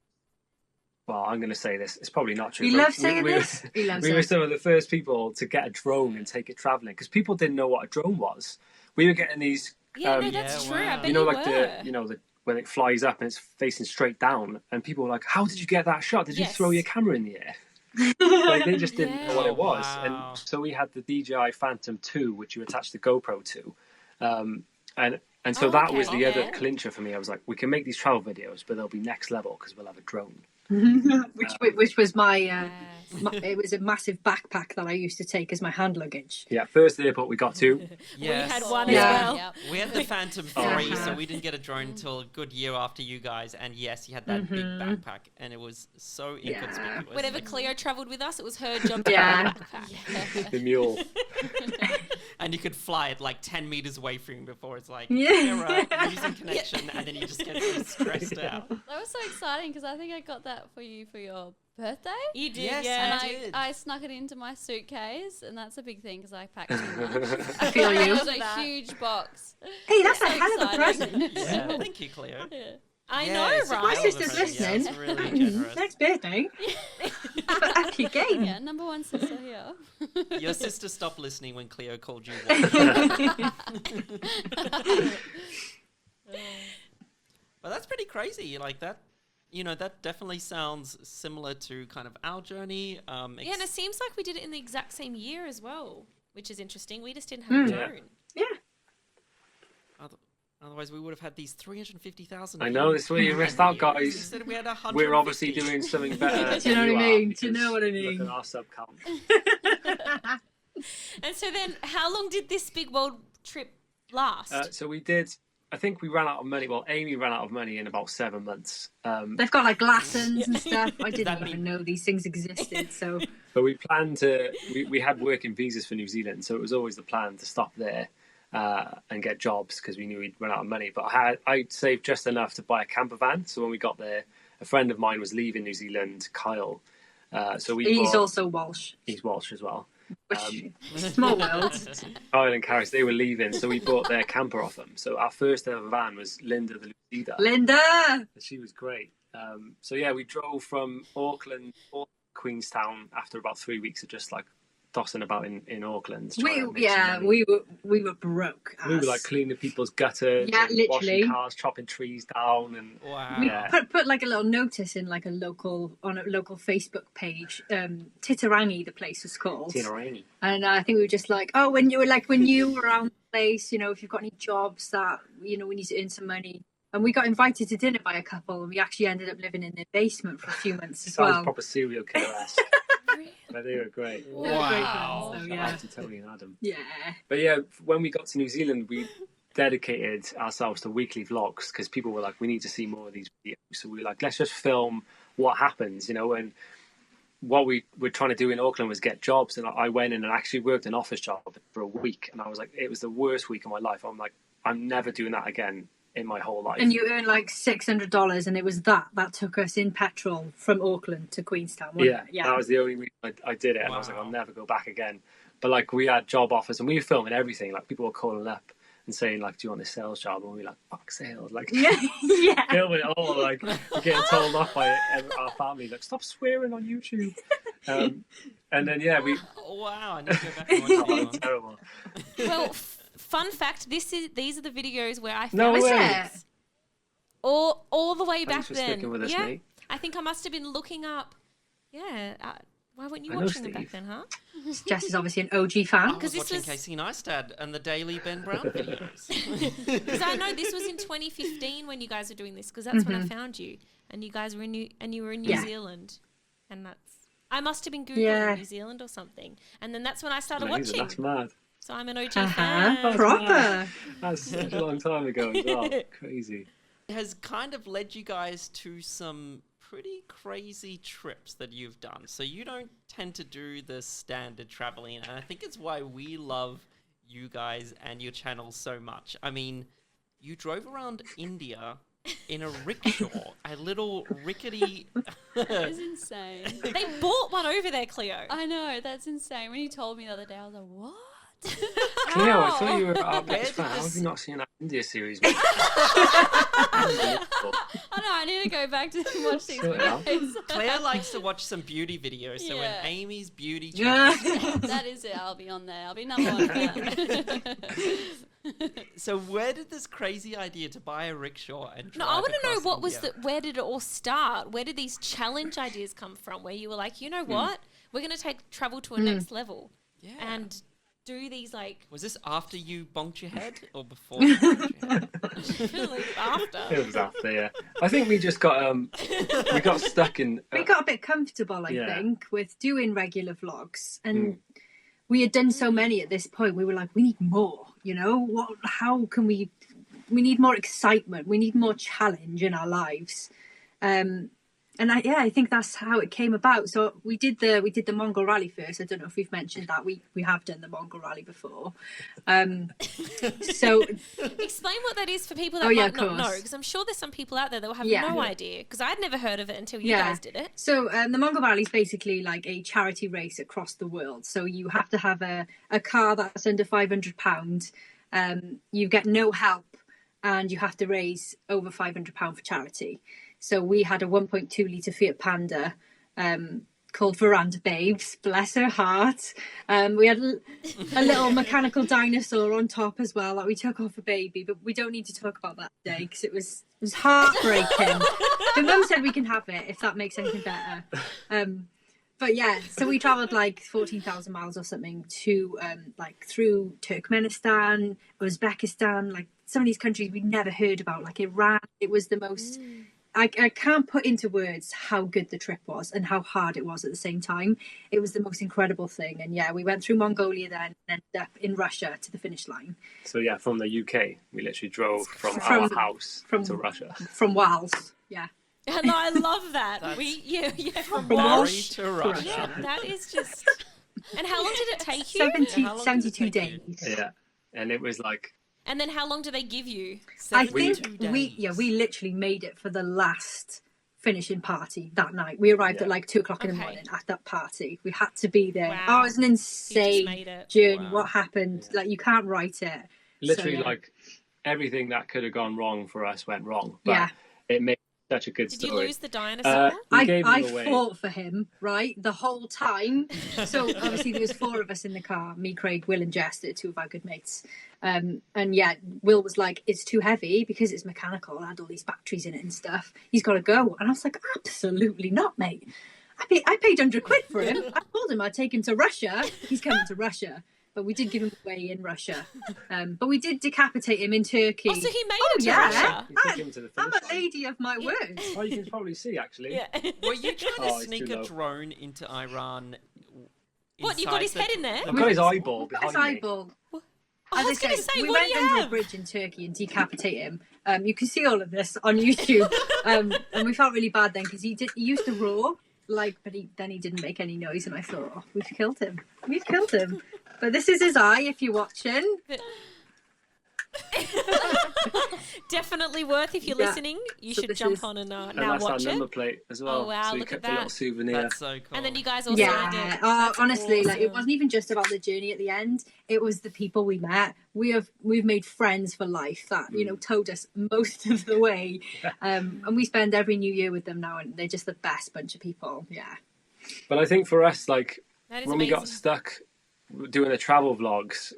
Well, I'm going to say this. It's probably not true. We but love saying this. He loves we were it. some of the first people to get a drone and take it traveling because people didn't know what a drone was. We were getting these. Yeah, no, that's Yeah, true. I wow. bet You know, you like were. when it flies up and it's facing straight down, and people were like, "How did you get that shot? Did you Yes. throw your camera in the air?" Like they just didn't know what Yeah. it was, Wow. and so we had the DJI Phantom 2, which you attach the GoPro to, and so Oh, that okay, was the yeah. other clincher for me. I was like, we can make these travel videos, but they'll be next level because we'll have a drone. which was my it was a massive backpack that I used to take as my hand luggage. Yeah, first airport we got to. Yes. We had one Yeah. as well. Yep. We had the Phantom 3, Uh-huh. so we didn't get a drone until a good year after you guys. And yes, you had that big backpack, and it was so inconspicuous. Whenever Like- Cleo travelled with us, it was her job to Yeah. carry the backpack. The mule. and you could fly it like 10 meters away from you before it's like, Yeah. yeah, right, losing connection, and then you just get so stressed out. That was so exciting because I think I got that for you for your birthday. You did, Yes, yeah. And I did. I snuck it into my suitcase, and that's a big thing because I packed too much. I feel It you. was a huge box. Hey, that's So a hell of a exciting. present. Yeah, thank you, Cleo. Yeah. I Yeah, know, it's a right? My hell of a sister's present. Yeah, it's listening. really generous. Next birthday. Up your game. Yeah, number one sister here. Your sister stopped listening when Cleo called you one. But that's pretty crazy, like that. you know, that definitely sounds similar to kind of our journey. Yeah, and it seems like we did it in the exact same year as well, which is interesting. We just didn't have a drone. Yeah. Otherwise, we would have had these 350,000. I know, this is where you missed out, guys. Instead, we had 150. We're obviously doing something better. Do you know what I mean? Do you know what I Look mean? at our sub count. And so then, how long did this big world trip last? So we did. I think we ran out of money. Well, Aimee ran out of money in about 7 months. They've got like glassons and stuff. I didn't even know these things existed. So, but we planned to. We had working visas for New Zealand, so it was always the plan to stop there and get jobs because we knew we'd run out of money. But I saved just enough to buy a camper van. So when we got there, a friend of mine was leaving New Zealand, Kyle. So he's also Welsh. He's Welsh as well. Small world. Kyle and Caris, they were leaving, so we bought their camper off them. So our first ever van was Linda the Lucida. Linda! She was great. So yeah, we drove from Auckland to Queenstown after about 3 weeks of just like tossing about in Auckland. We were broke. We were like cleaning people's gutters, yeah, literally, washing cars, chopping trees down, and we put like a little notice in like a local Facebook page. Titirangi, the place was called. Titirangi. And I think we were just like, oh, when you were around the place, you know, if you've got any jobs that we need to earn some money. And we got invited to dinner by a couple, and we actually ended up living in their basement for a few months as well. Sounds proper serial killer-esque. But they were great. Wow. So, Shout out to Tony and Adam. Yeah. But yeah, when we got to New Zealand, we dedicated ourselves to weekly vlogs because people were like, we need to see more of these videos. So we were like, let's just film what happens, you know. And what we were trying to do in Auckland was get jobs. And I went in and actually worked an office job for a week. And I was like, it was the worst week of my life. I'm like, I'm never doing that again in my whole life. And you earned like $600, and it was that took us in petrol from Auckland to Queenstown. Yeah, that was the only reason I did it. And I was like, I'll never go back again. But like, we had job offers and we were filming everything. Like, people were calling up and saying like, do you want a sales job? And we were like, fuck sales. Like, yeah. filming it all, like getting told off by our family, like, stop swearing on YouTube. And then yeah, we wow, I need to go back and watch that one. Terrible. Well, fun fact: these are the videos where I found No way. it. All the way back Thanks for then. sticking with us, yeah, mate. I think I must have been looking up. Yeah, why weren't you I know watching them back Steve. then, huh? Jess is obviously an OG fan. I was 'Cause this watching was- Casey Neistat and the daily Ben Brown videos. Because I know this was in 2015 when you guys were doing this, because that's when I found you, and you guys were in New Zealand, and I must have been googling New Zealand or something, and then that's when I started Amazing, watching. that's mad. So I'm an OG fan. Proper. That's such a long time ago as well. Crazy. It has kind of led you guys to some pretty crazy trips that you've done. So you don't tend to do the standard traveling, and I think it's why we love you guys and your channel so much. I mean, you drove around India in a rickshaw, a little rickety... It's insane. They bought one over there, Cleo. I know, that's insane. When you told me the other day, I was like, what? Cleo, I thought you were our Where best did fan. How this- have you not seen that India series? I know, I need to go back to watch these Sort it out. videos. Claire likes to watch some beauty videos, so when Yeah. Amy's beauty channel... That is it, I'll be on there. I'll be number one for that. So where did this crazy idea to buy a rickshaw and drive No, I want to know across what was India? where did it all start? Where did these challenge ideas come from? Where you were like, you know what, we're going to take travel to a next level, Yeah. and do these like Was this after you bonked your head or before you bonked your head? really after. It was after, yeah. I think we just got we got stuck in. We got a bit comfortable, I Yeah. think, with doing regular vlogs, and we had done so many at this point. We were like, we need more. You know, how can we? We need more excitement. We need more challenge in our lives. And I think that's how it came about. So we did the Mongol Rally first. I don't know if we've mentioned that. We have done the Mongol Rally before. So Explain what that is for people that Oh, yeah, might of not know, course. because I'm sure there's some people out there that will have Yeah. no idea, because I'd never heard of it until you guys did it. So the Mongol Rally is basically like a charity race across the world. So you have to have a car that's under £500. You get no help, and you have to raise over £500 for charity. So we had a 1.2 litre Fiat Panda, called Veranda Babes, bless her heart. We had a little mechanical dinosaur on top as well that we took off a baby, but we don't need to talk about that today because it was heartbreaking. The mum said we can have it if that makes anything better. But yeah, so we travelled like 14,000 miles or something to like through Turkmenistan, Uzbekistan, like some of these countries we'd never heard about, like Iran. It was the most... I can't put into words how good the trip was and how hard it was at the same time. It was the most incredible thing. And yeah, we went through Mongolia then and ended up in Russia to the finish line. So yeah, from the UK, we literally drove from our house to Russia. From Wales, yeah. And I love that. From Bali Walsh to Russia. Yeah, that is just... And how long did it take you? 72 days. Yeah, and it was like... And then how long do they give you? I think we literally made it for the last finishing party that night. We arrived at like 2:00 in the morning at that party. We had to be there. Wow. Oh, it was an insane journey. Wow. What happened? Yeah. Like you can't write it. Literally, like everything that could have gone wrong for us went wrong. But it made such a good story. Did you lose the dinosaur? I fought for him, right, the whole time. So obviously there was 4 of us in the car, me, Craig, Will and Jess, 2 of our good mates. And yeah, Will was like, it's too heavy because it's mechanical. I had all these batteries in it and stuff. He's got to go. And I was like, absolutely not, mate. I paid £100 for him. I told him I'd take him to Russia. He's coming to Russia. But we did give him away in Russia. But we did decapitate him in Turkey. Oh, so he made it to Russia? I'm a lady of my word. Oh, you can probably see, actually. Yeah. Were you trying to sneak a drone into Iran? What, you got his head in there? I've got his eyeball behind me. Eyeball. I was going to say, we what went do you under have? a bridge in Turkey and decapitate him. You can see all of this on YouTube. And we felt really bad then because he used to roar, but then he didn't make any noise. And I thought, oh, we've killed him. We've killed him. But this is his eye if you're watching. Definitely worth if you're listening. You should jump on and now watch it. And that's our number plate as well. Oh wow, so look at a little souvenir. That's so cool. And then you guys all signed it. Honestly, awesome. like it wasn't even just about the journey at the end. It was the people we met. We've made friends for life that towed us most of the way. And we spend every New Year with them now, and they're just the best bunch of people. Yeah. But I think for us, like when we amazing. got stuck doing the travel vlogs,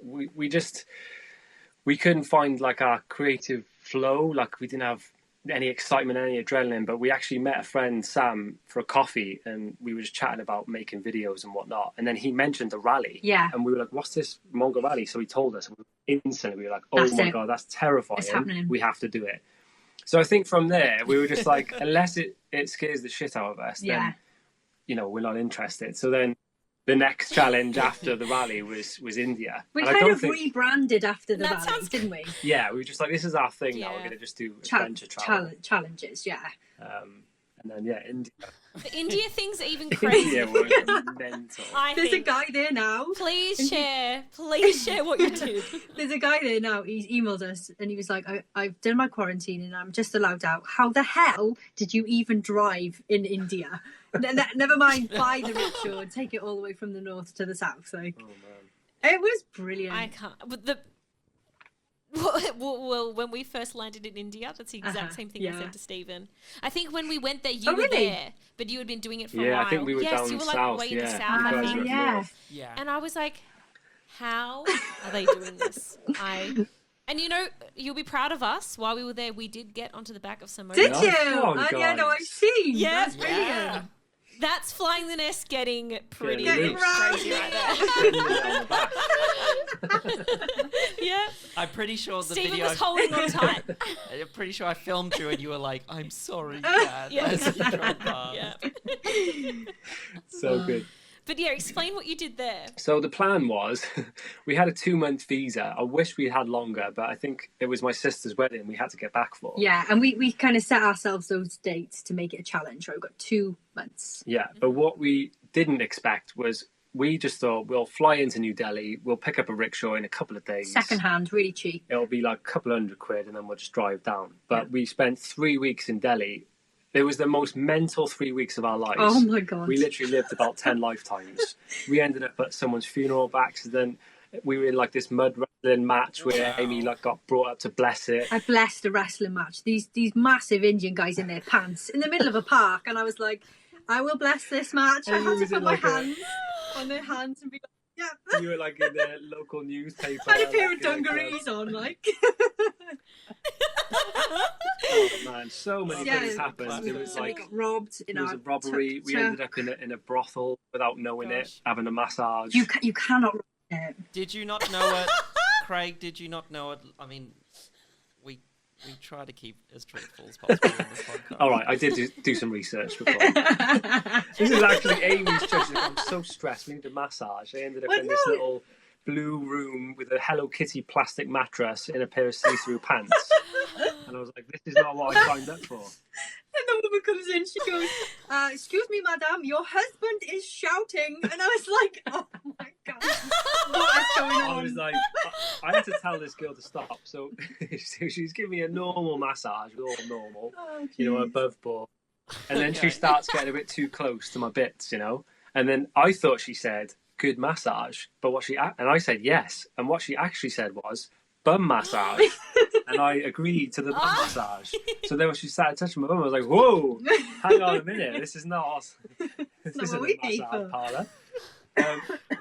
we couldn't find like our creative flow. Like we didn't have any excitement, any adrenaline, but we actually met a friend, Sam, for a coffee, and we were just chatting about making videos and whatnot. And then he mentioned the rally. Yeah. And we were like, what's this Mongol Rally? So he told us, and instantly we were like, oh my God, that's terrifying. It's happening. We have to do it. So I think from there, we were just like, unless it scares the shit out of us, then, we're not interested. So then the next challenge after the rally was India. We kind of rebranded after the rally, didn't we? Yeah, we were just like, this is our thing now. We're going to just do adventure travel. Challenges, yeah. And then, India. The India things are even crazy. India was mental. There's a guy there now. Please share what you did. There's a guy there now. He's emailed us and he was like, I've done my quarantine and I'm just allowed out. How the hell did you even drive in India? Never mind buy the rickshaw and take it all the way from the north to the south. Like, oh man, it was brilliant. I can't. But well, when we first landed in India, that's the exact same thing I said to Stephen. I think when we went there, you were there, but you had been doing it for a while. Yeah, I think we were down you were south. Way in the south. I think. Yeah. And I was like, how are they doing this? And you'll be proud of us. While we were there, we did get onto the back of some motor. Did you? I've seen. Yeah. That's brilliant. That's flying the nest getting pretty crazy right there. Yeah. I'm pretty sure the Stephen video was holding on tight. I'm pretty sure I filmed you and you were like, I'm sorry, Dad. As you drove past. Yeah. So good. But yeah, explain what you did there. So the plan was, we had a 2-month visa. I wish we had longer, but I think it was my sister's wedding we had to get back for. Yeah, and we kind of set ourselves those dates to make it a challenge, right? We've got 2 months. Yeah, but what we didn't expect was we just thought we'll fly into New Delhi, we'll pick up a rickshaw in a couple of days. Second-hand, really cheap. It'll be like a couple £100 and then we'll just drive down. But we spent 3 weeks in Delhi. It was the most mental 3 weeks of our lives. Oh my God. We literally lived about 10 lifetimes. We ended up at someone's funeral by accident. We were in like this mud wrestling match where Aimee got brought up to bless it. I blessed a wrestling match. These massive Indian guys in their pants in the middle of a park, and I was like, I will bless this match. I And had to was it put my like a- hands on their hands and be like, yeah. You were like in the local newspaper. I had a pair of like, in a dungarees on, like. Oh man, so many Yeah, things happened. It was Somebody like got robbed. there was a robbery. We ended up in a brothel without knowing it, Gosh. having a massage. You cannot. Did you not know it, Craig? Did you not know it? I mean, we try to keep as truthful as possible in this podcast. All right, I did do some research before. This is actually Aimee's choice. I'm so stressed. We need a massage. I ended up Well, in this no. little blue room with a Hello Kitty plastic mattress in a pair of see-through pants. And I was like, this is not what I signed up for. And the woman comes in, she goes, excuse me, madam, your husband is shouting. And I was like, oh my God, what is going on? I was like, I had to tell this girl to stop. So she's giving me a normal massage, all normal, Oh, you know, geez. above board. And then she Okay. starts getting a bit too close to my bits, you know. And then I thought she said, good massage. But and I said yes. And what she actually said was, bum massage. And I agreed to the bum massage. So then when she started touching my bum, I was like, whoa, hang on a minute. This is not this not isn't what a we pay massage for. parlour.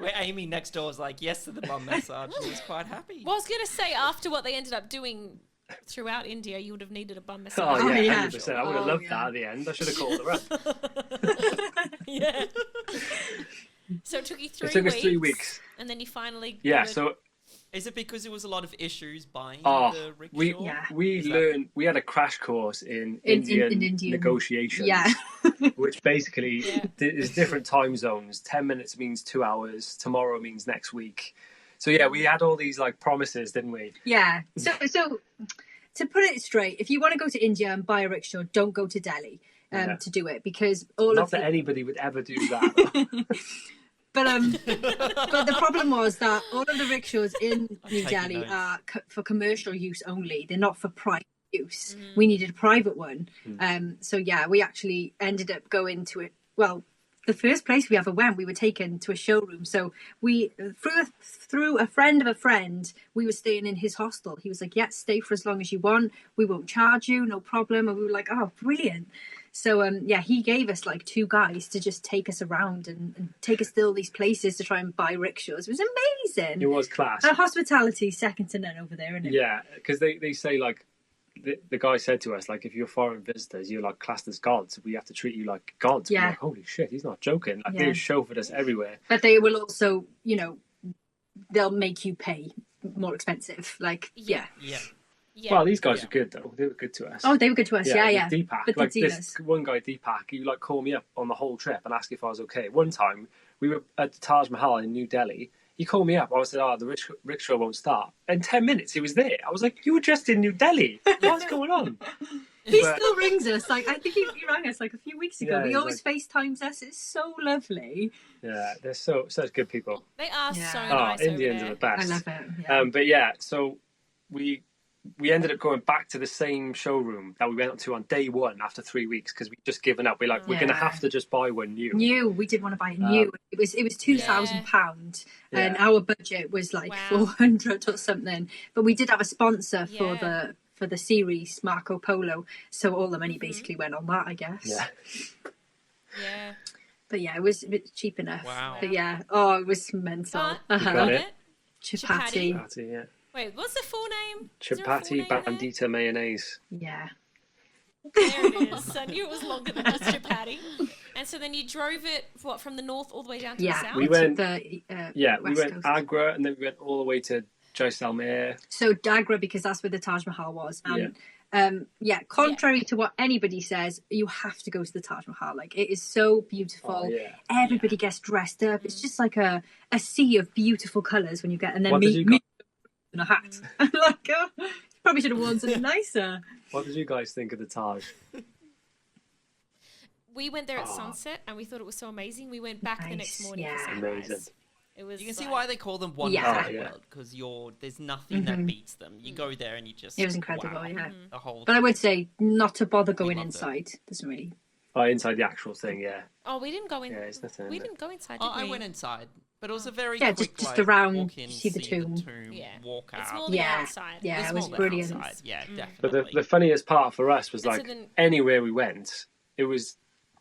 Where Aimee next door was like, yes to the bum massage. She was quite happy. Well, I was going to say, after what they ended up doing throughout India, you would have needed a bum Oh, massage. Oh, yeah, yeah. 100%. I would have Oh, loved yeah. that at the end. I should have called her up. Yeah. So it took you 3 It took weeks. us 3 weeks. And then you finally... Yeah, got it. so Is it because there was a lot of issues buying Oh, the rickshaw? we Yeah. we Is that- learned we had a crash course in In Indian Indian. negotiations, Yeah. which basically Yeah. is different time zones. 10 minutes means 2 hours. Tomorrow means next week. So yeah, we had all these like promises, didn't we? Yeah. So to put it straight, if you want to go to India and buy a rickshaw, don't go to Delhi Yeah. to do it, because all Not of that the, anybody would ever do that. but the problem was that all of the rickshaws in New taking Delhi notes. are for commercial use only. They're not for private use. We needed a private one. So yeah, we actually ended up going to it. Well, the first place we ever went, we were taken to a showroom. So we through a friend of a friend, we were staying in his hostel. He was like, "Yeah, stay for as long as you want. We won't charge you, no problem." And we were like, "Oh, brilliant!" So yeah, he gave us like 2 guys to just take us around and take us to all these places to try and buy rickshaws. It was amazing. It was class. Our hospitality second to none over there, isn't it? Yeah, because they say like the guy said to us, like, if you're foreign visitors, you're like classed as gods. We have to treat you like gods. Yeah. We're like, holy shit, he's not joking. Like Yeah. they chauffeured us everywhere. But they will also, you know, they'll make you pay more expensive. Like, yeah. Yeah. Yeah. Well, these guys Yeah. are good though. They were good to us. Oh, they were good to us. Yeah. Deepak, But like the this dealers. one guy, Deepak, he like called me up on the whole trip and asked if I was okay. One time we were at the Taj Mahal in New Delhi. He called me up. I said, "Oh, the rickshaw won't start." In 10 minutes, he was there. I was like, "You were just in New Delhi. What's going on?" He But- still rings us. Like, I think he rang us like a few weeks ago. Yeah, But he he's always FaceTimes us. It's so lovely. Yeah, they're such good people. They are Yeah. so Oh, nice Indians over are the there. best. I love it. Yeah. But yeah, so we ended up going back to the same showroom that we went to on day one after 3 weeks because we'd just given up. We're like, we're going to Yeah. have to just buy one new. New. We did want to buy it new. It was £2,000, and Yeah. our budget was like Wow. 400 or something. But we did have a sponsor Yeah. for the series, Marco Polo. So all the money basically went on that, I guess. Yeah. Yeah. But yeah, it was a bit cheap enough. Wow. But yeah, it was mental. But, got love it. it. Chapati. Chapati, yeah. Wait, what's the full name? Is there a full Chapati name there? bandita mayonnaise. Yeah. There it is. I knew it was longer than just chapati. And so then you drove it, from the north all the way down to the Yeah. south? We went- the Yeah, we West went Coast. Agra and then we went all the way to Jaisalmer. So Dagra, because that's where the Taj Mahal was. And contrary to what anybody says, you have to go to the Taj Mahal. Like, it is so beautiful. Oh, yeah. Everybody gets dressed up. It's just like a sea of beautiful colours when you get, and then What did you me in a hat. I'm like, probably should have worn something nicer. What did you guys think of the Taj? We went there at sunset and we thought it was so amazing. We went back the next Nice, morning yeah. for sunrise. Amazing. It was You can see like- why they call them one Yeah. of Oh, the yeah. world because there's nothing that beats them. You go there and you just It was incredible, wow, yeah. the whole. But I would say not to bother going loved it. inside. Doesn't really. Oh, inside the actual thing, yeah. Oh, we didn't go in. Yeah, it's nothing. We in didn't go inside, did I we? went inside, but it was a very Yeah, quick, just like, around, walk in, see the tomb. Yeah. walk It's out. more the Yeah. outside. Yeah, It's it was more the brilliant. outside, yeah, But definitely. the funniest part for us was And so like then- anywhere we went, it was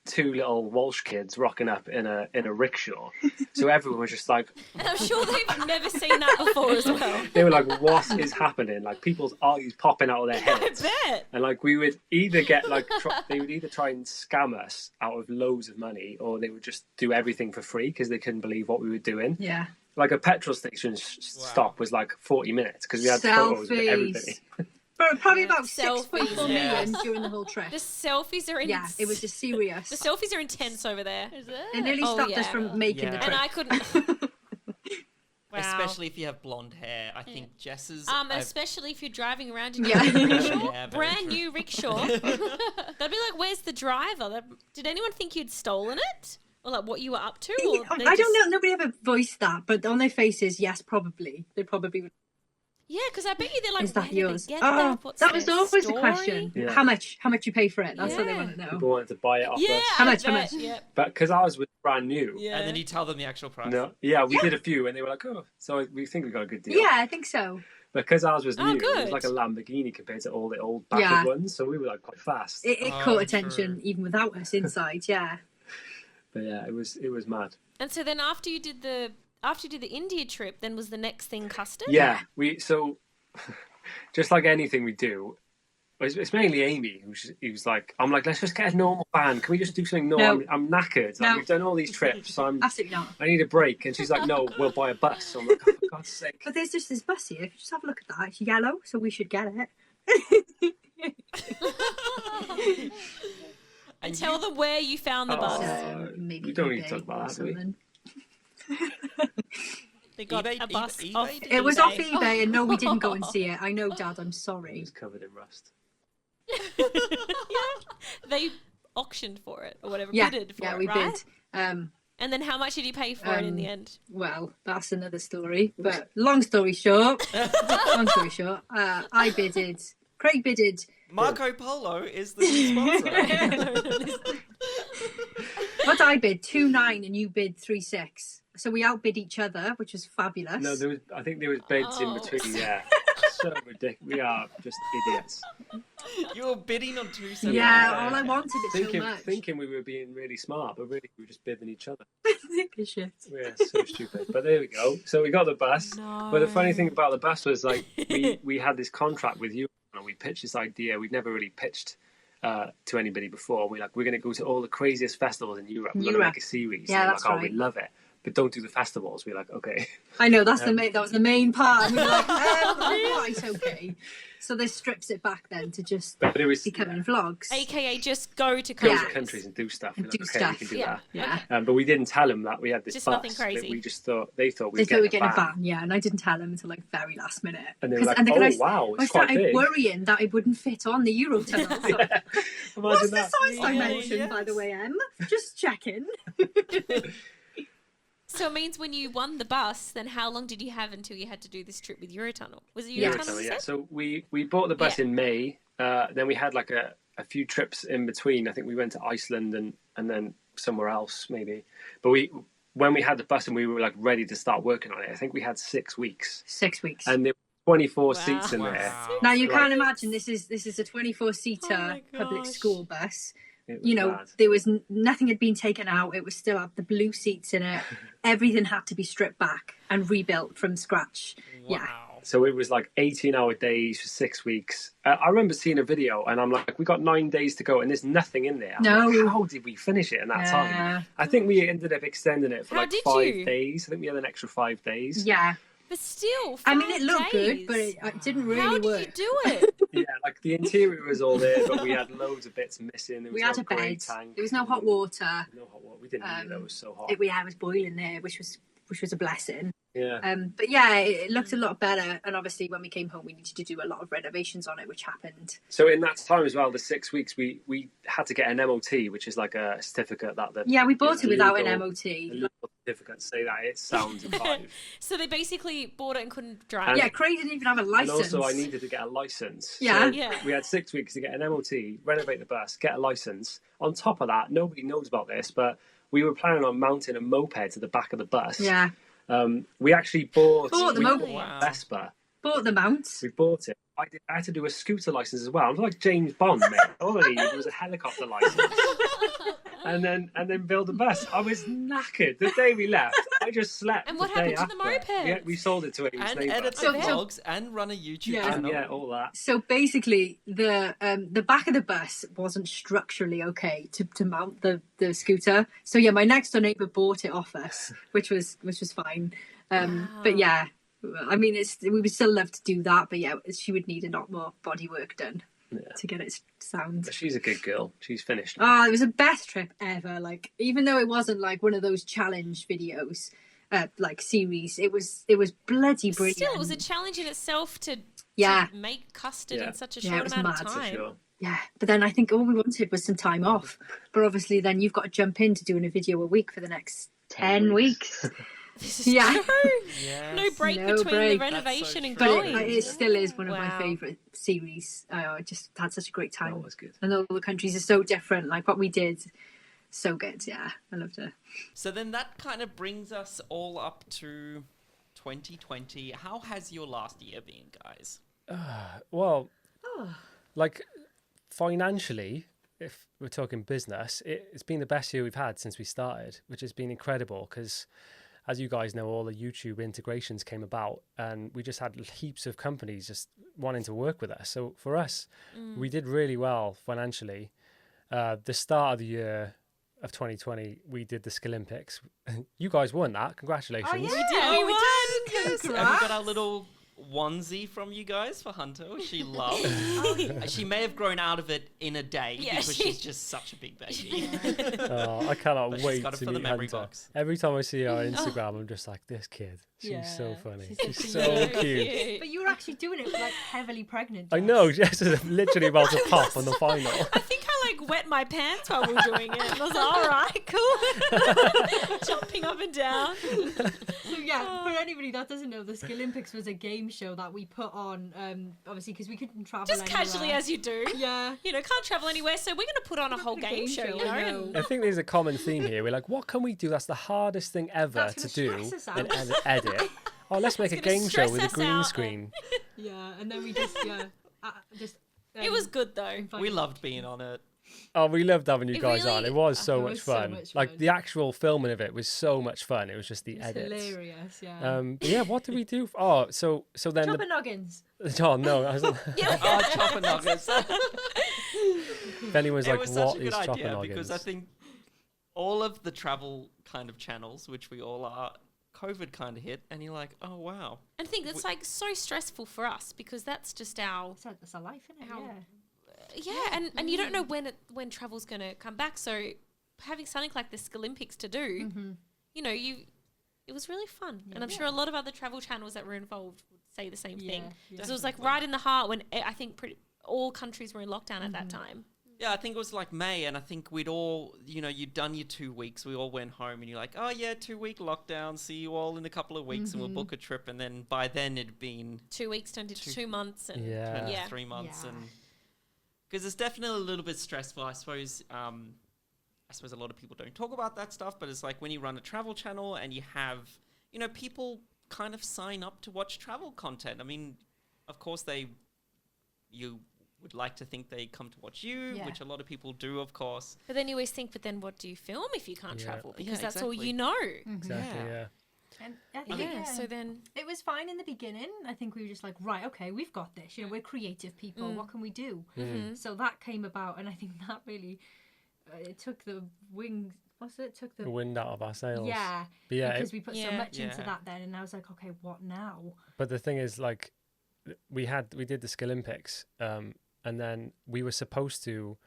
two little Welsh kids rocking up in a rickshaw. So everyone was just like, And I'm sure they've never seen that before as well. they were like, what is happening? Like people's eyes popping out of their heads. I bet. And like we would either get like they would either try and scam us out of loads of money, or they would just do everything for free because they couldn't believe what we were doing. Yeah. Like a petrol station stop was like 40 minutes because we had photos of everybody. Probably about Selfies, 6.4 million during the whole trip. The selfies are Yeah, it was just serious. The selfies are intense over there. Is it? It nearly stopped us from making the Yeah. trip. And I couldn't. Wow. Especially if you have blonde hair. I think Jess's... Especially if you're driving around in Yeah. your rickshaw, Yeah, very brand true. new rickshaw. They'd be like, "Where's the driver?" Did anyone think you'd stolen it, or like what you were up to? Or I don't know. Nobody ever voiced that, but on their faces, yes, probably. They probably would. Yeah, because I bet you they're like, Is that "Where did yours? they get Oh, that? What's that was their always the story?" question. Yeah. How much you pay for it? That's what they Yeah. want to know. People wanted to buy it off Yeah, us. How much? I How bet, much? Yep. But because ours was brand new, Yeah. And then you tell them the actual price. no, we did a few, and they were like, "Oh," so we think we got a good deal. Yeah, I think so. Because ours was Oh, new, it good. was like a Lamborghini compared to all the old battered Yeah. ones, so we were like quite fast. It Oh, caught attention true. even without us inside. Yeah. But yeah, it was mad. And so then after you did the India trip, then was the next thing custard? Yeah, so just like anything we do, it's mainly Aimee who was like, I'm like, let's just get a normal van. Can we just do something normal? No. I'm knackered. Like, No. we've done all these trips, so Absolutely not. I need a break. And she's like, no, we'll buy a bus. So I'm like, oh, for God's sake. But there's just this bus here. If you just have a look at that, it's yellow, so we should get it. And tell them where you found the bus. So maybe we don't need to eBay talk about or that, do we? something. They got eBay- a bus eBay- off. eBay? It was off eBay, and no, we didn't go and see it. I know, Dad. I'm It sorry. was covered in rust. They auctioned for it or whatever. Yeah, Bidded for yeah, it, we right? bid. And then how much did you pay for it in the end? Well, that's another story. But long story short, I bidded. Craig bidded. Marco Polo is the new sponsor. What I bid 2.9 and you bid 3.6. So we outbid each other, which was fabulous. No, I think there was beds Oh. in between, yeah. So ridiculous. We are just idiots. You were bidding on 2.7. Yeah, all I wanted it so much. Thinking we were being really smart, but really we were just bidding each other. Think of shit. We're so stupid. But there we go. So we got the bus. But the funny thing about the bus was like we had this contract with you, and we pitched this idea. We'd never really pitched to anybody before. We're going to go to all the craziest festivals in Europe. We're going to make a series. Yeah, and that's like, right. we love it. But don't do the festivals. We're like, okay. I know that was the main part. And we were like, right, okay. So this strips it back then to just But it was becoming vlogs. AKA just go to go countries. to countries and do stuff. We're And like, do okay, stuff. we can do Yeah. that. Yeah. But we didn't tell them that we had this Just bus. nothing crazy. But we just thought they thought They we'd thought we'd get get a a van. van, yeah, and I didn't tell them until like very last minute. And they were like, and oh, wow, I it's quite started big. worrying that it wouldn't fit on the Eurotunnel. So, Imagine what's the that. size Yeah, dimension, by the way, Em? Just checking. So it means when you won the bus, then how long did you have until you had to do this trip with Eurotunnel? Was it Yeah. Eurotunnel? you Yeah. said? So we bought the bus Yeah. in May. Then we had like a few trips in between. I think we went to Iceland and then somewhere else maybe. But when we had the bus and we were like ready to start working on it, I think we had 6 weeks. 6 weeks. And there were 24 Wow. seats in there. Now you Like- can't imagine this is a 24-seater Oh my public gosh. school bus. It was You know, bad. there was nothing had been taken out. It was still had the blue seats in it. Everything had to be stripped back and rebuilt from scratch. Yeah. So it was like 18-hour days for 6 weeks. I remember seeing a video and I'm like, we got 9 days to go and there's nothing in there. I'm No. like, how did we finish it in that Yeah. time? I think we ended up extending it for How like did 5 you? days. I think we had an extra 5 days. Yeah. But still, I mean, it 5 looked days. good, but it didn't really How work. did you do it? Yeah, like the interior was all there, but we had loads of bits missing. There was We had no a grey bed. tank. There was no hot water. No hot water. We didn't need it. It was so hot. It was boiling there, which was a blessing. Yeah. But yeah, it looked a lot better. And obviously, when we came home, we needed to do a lot of renovations on it, which happened. So in that time as well, the 6 weeks, we had to get an MOT, which is like a certificate that the Yeah, we bought it without an legal- MOT. a legal certificate to say that it sounds alive. So they basically bought it and couldn't drive. Yeah, Craig didn't even have a And license. also, I needed to get a license. Yeah. So Yeah. we had 6 weeks to get an MOT, renovate the bus, get a license. On top of that, nobody knows about this, but we were planning on mounting a moped to the back of the bus. Yeah, We actually bought Bought the we moped. bought a Wow. Vespa. bought the mount. We bought it. I had to do a scooter license as well. I'm like James Bond, mate. Only it was a helicopter license. and then build a bus. I was knackered the day we left. I just slept. And what the day happened to the after. moped? We sold it to Amy's And neighbour. edit the vlogs and run a YouTube channel. Yeah, all that. So basically, the back of the bus wasn't structurally okay to mount the scooter. So yeah, my next door neighbour bought it off us, which was fine. But yeah, I mean, we would still love to do that. But yeah, she would need a lot more bodywork done to get it sound. But she's a good girl. She's finished. Oh, it was the best trip ever. Like, even though it wasn't like one of those challenge videos, like series, it was bloody brilliant. Still, it was a challenge in itself to make custard in such a short it was amount of mad, time. For sure. Yeah, but then I think all we wanted was some time off. But obviously, then you've got to jump into doing a video a week for the next 10 weeks. This is Yeah. true. Yes. No break No between break. the That's renovation so and true. But going. it still is one of my Wow. favourite series. I just had such a great time. That was good. And all the countries are so different. Like what we did, so good. Yeah, I loved it. So then that kind of brings us all up to 2020. How has your last year been, guys? Well, like financially, if we're talking business, it's been the best year we've had since we started, which has been incredible because, as you guys know, all the YouTube integrations came about and we just had heaps of companies just wanting to work with us. So for us, we did really well financially. The start of the year of 2020, we did the Skillimpics. You guys won that. Congratulations. Oh, yeah. We won. Yes. And we got our little onesie from you guys for Hunter. She loved. She may have grown out of it in a day because she's just such a big baby. Oh, I cannot But wait she's got it to for the meet memory Hunter. box. Every time I see her on Instagram, I'm just like, this kid. She's so Yeah, funny. she's She's so so cute. cute. But you were actually doing it like heavily pregnant. I Jess. know, Jess is literally about to pop on the final. I think I like wet my pants while we were doing it. And I was like, all right, cool. Jumping up and down. So yeah, for anybody that doesn't know, the Skillimpics was a game show that we put on, obviously because we couldn't travel Just anywhere. casually as you do. Yeah. You know, can't travel anywhere, so we're going to put on a whole game show, you know? I know. I think there's a common theme here. We're like, what can we do that's the hardest thing ever That's to gonna do stress us in out. edit? Oh, let's make a It's gonna game show stress with a us green out. screen. Yeah, and then we just It was good though. We loved being on it. Oh, we loved having you It guys on. really- It was so it much was so fun. much Like fun. the actual filming of it was so much fun. It was just the It's edits. hilarious, yeah. But yeah, what did we do? Oh, so then Chopper noggins. oh no, I wasn't, Oh, chopper nuggets. if anyone's It like, was such what a is good chopper idea noggins? because I think all of the travel kind of channels, which we all are, COVID kind of hit, and you're like, oh wow. And I think it's like so stressful for us because that's just our It's a life, isn't it? How- Yeah. and you don't know when travel's going to come back. So having something like the Skillimpics to do, you know, it was really fun. And I'm sure a lot of other travel channels that were involved would say the same thing. Because it was like right in the heart when I think all countries were in lockdown at that time. Yeah, I think it was like May, and I think we'd all, you know, you'd done your 2 weeks. We all went home, and you're like, oh yeah, 2-week lockdown. See you all in a couple of weeks, and we'll book a trip. And then by then it'd been 2 weeks turned into 2 months. And Yeah. turned Yeah. 3 months, Yeah. and because it's definitely a little bit stressful, I suppose. I suppose a lot of people don't talk about that stuff, but it's like when you run a travel channel and you have, you know, people kind of sign up to watch travel content. I mean, of course you would like to think they come to watch you, Yeah. which a lot of people do, of course. But then you always think, but then what do you film if you can't Yeah. travel? Yeah, Because that's all exactly. you know. Exactly, yeah. And I think, Yeah. So then, it was fine in the beginning. I think we were just like, right, okay, we've got this. You know, we're creative people. What can we do? So that came about, and I think that really it took the wings. What's it? Took The the wind out of our sails. yeah. But yeah, Because we put so Yeah. much into Yeah. that then, and I was like, okay, what now? but the thing is, like, we did the Skillimpics, and then we were supposed to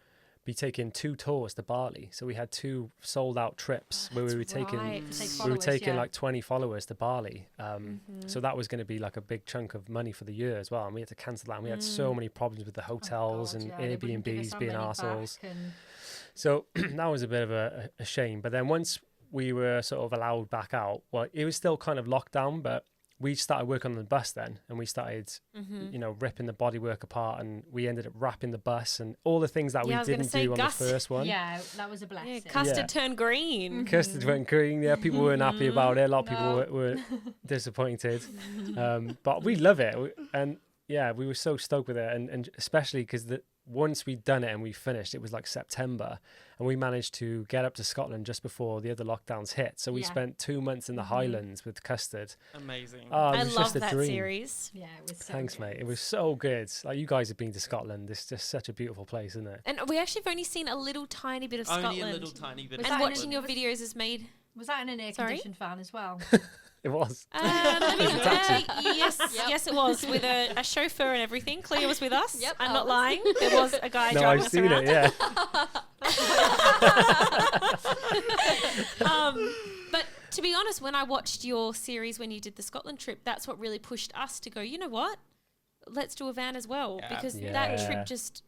be taking 2 tours to Bali. So we had 2 sold out trips where we were taking right. Take we were followers, taking yeah. like 20 followers to Bali. So that was going to be like a big chunk of money for the year as well. And we had to cancel that. And we had so many problems with the hotels Oh, God, and yeah, they wouldn't give us Airbnbs our being money arseholes. back and- So that was a bit of a shame. But then once we were sort of allowed back out, well, it was still kind of locked down, but we started working on the bus then, and we started, you know, ripping the bodywork apart, and we ended up wrapping the bus and all the things that Yeah, I we was gonna didn't say, do on Gus- the first one. Yeah, that was a blessing. yeah, custard Yeah. turned green. Custard went green. Yeah, people weren't happy about it. A lot of people No. were disappointed, but we love it. And yeah, we were so stoked with it, and especially because once we'd done it and we finished, it was like September, and we managed to get up to Scotland just before the other lockdowns hit. So we spent 2 months in the Highlands with custard. Amazing. Oh, it I was love just a that dream. series. Yeah, it was so Thanks, good. mate. It was so good. Like, you guys have been to Scotland. It's just such a beautiful place, isn't it? And we actually have only seen a little tiny bit of Only Scotland. a little tiny bit. Was of And that Scotland. watching your videos has made... Was that in an air-conditioned fan as well? It was. Yes, it was with a chauffeur and everything. Clea was with us. Yep, I'm I not was. lying. There was a guy No, driving I've us seen around. it, yeah. But to be honest, when I watched your series when you did the Scotland trip, that's what really pushed us to go, you know what? Let's do a van as well. Yeah. Because that Yeah. trip just...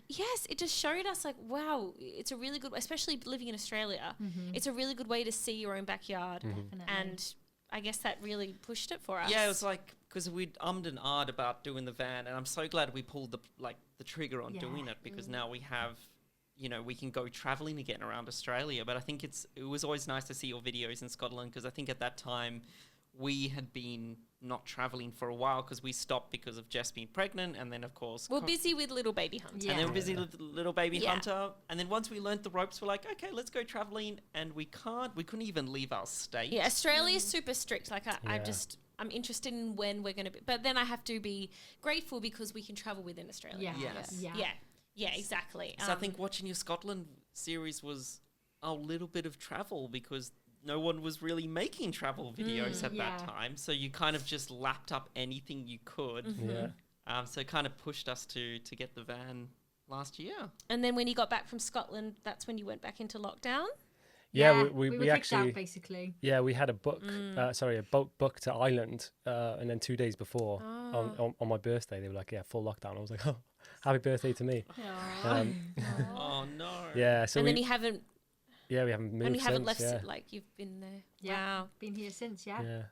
Yes, it just showed us like, wow, it's a really good, especially living in Australia, it's a really good way to see your own backyard. Definitely. And I guess that really pushed it for us. Yeah, it was like because we'd ummed and ahed about doing the van, and I'm so glad we pulled the trigger on doing it, because now we have, you know, we can go traveling again around Australia. But I think it was always nice to see your videos in Scotland, because I think at that time we had been not traveling for a while because we stopped because of Jess being pregnant, and then of course We're busy with little baby Hunter. Yeah. and then we're busy with little baby Yeah. Hunter, and then once we learnt the ropes, we're like, okay, let's go traveling, and we couldn't even leave our state. Yeah, Australia is super strict. Like Yeah. I'm interested in when we're going to be, but then I have to be grateful because we can travel within Australia. Yeah. Yes. Yeah, exactly. So I think watching your Scotland series was a little bit of travel, because no one was really making travel videos at that time. So you kind of just lapped up anything you could. Yeah. So it kind of pushed us to get the van last year. And then when you got back from Scotland, that's when you went back into lockdown. Yeah, we were we kicked actually... out, basically. Yeah, we had a a boat booked to Ireland, and then 2 days before, on my birthday, they were like, yeah, full lockdown. I was like, oh, happy birthday to me. Oh, no. Yeah, so and we, then you haven't, we haven't moved and you haven't since, left yeah. like you've been there. Yeah. Wow. Been here since, yeah. Yeah.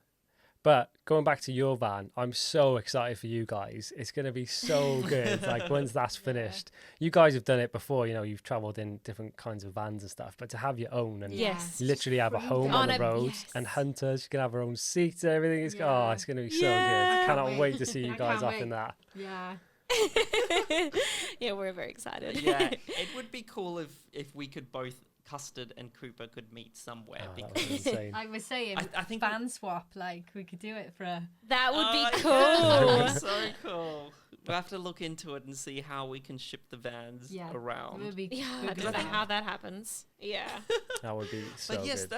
But going back to your van, I'm so excited for you guys. It's going to be so good. Like, once that's finished, you guys have done it before, you know, you've traveled in different kinds of vans and stuff, but to have your own and Yes. literally have a home Oh, on the no, road, yes. and hunters, you can have our own seats and everything. It's, Yeah. oh, it's going to be so Yeah. good. Cannot wait. wait to see you I guys can't off wait. in that. Yeah. Yeah, we're very excited. Yeah, it would be cool if we could both, Custard and Cooper, could meet somewhere. Oh, that because was insane. I was saying, I think fan swap, like, we could do it for a... That would Oh, be yeah, cool. that would be so cool. We'll have to look into it and see how we can ship the vans Yeah. It around. would be Yeah, I good don't know fun. how that happens. Yeah. That would be so But yes, good.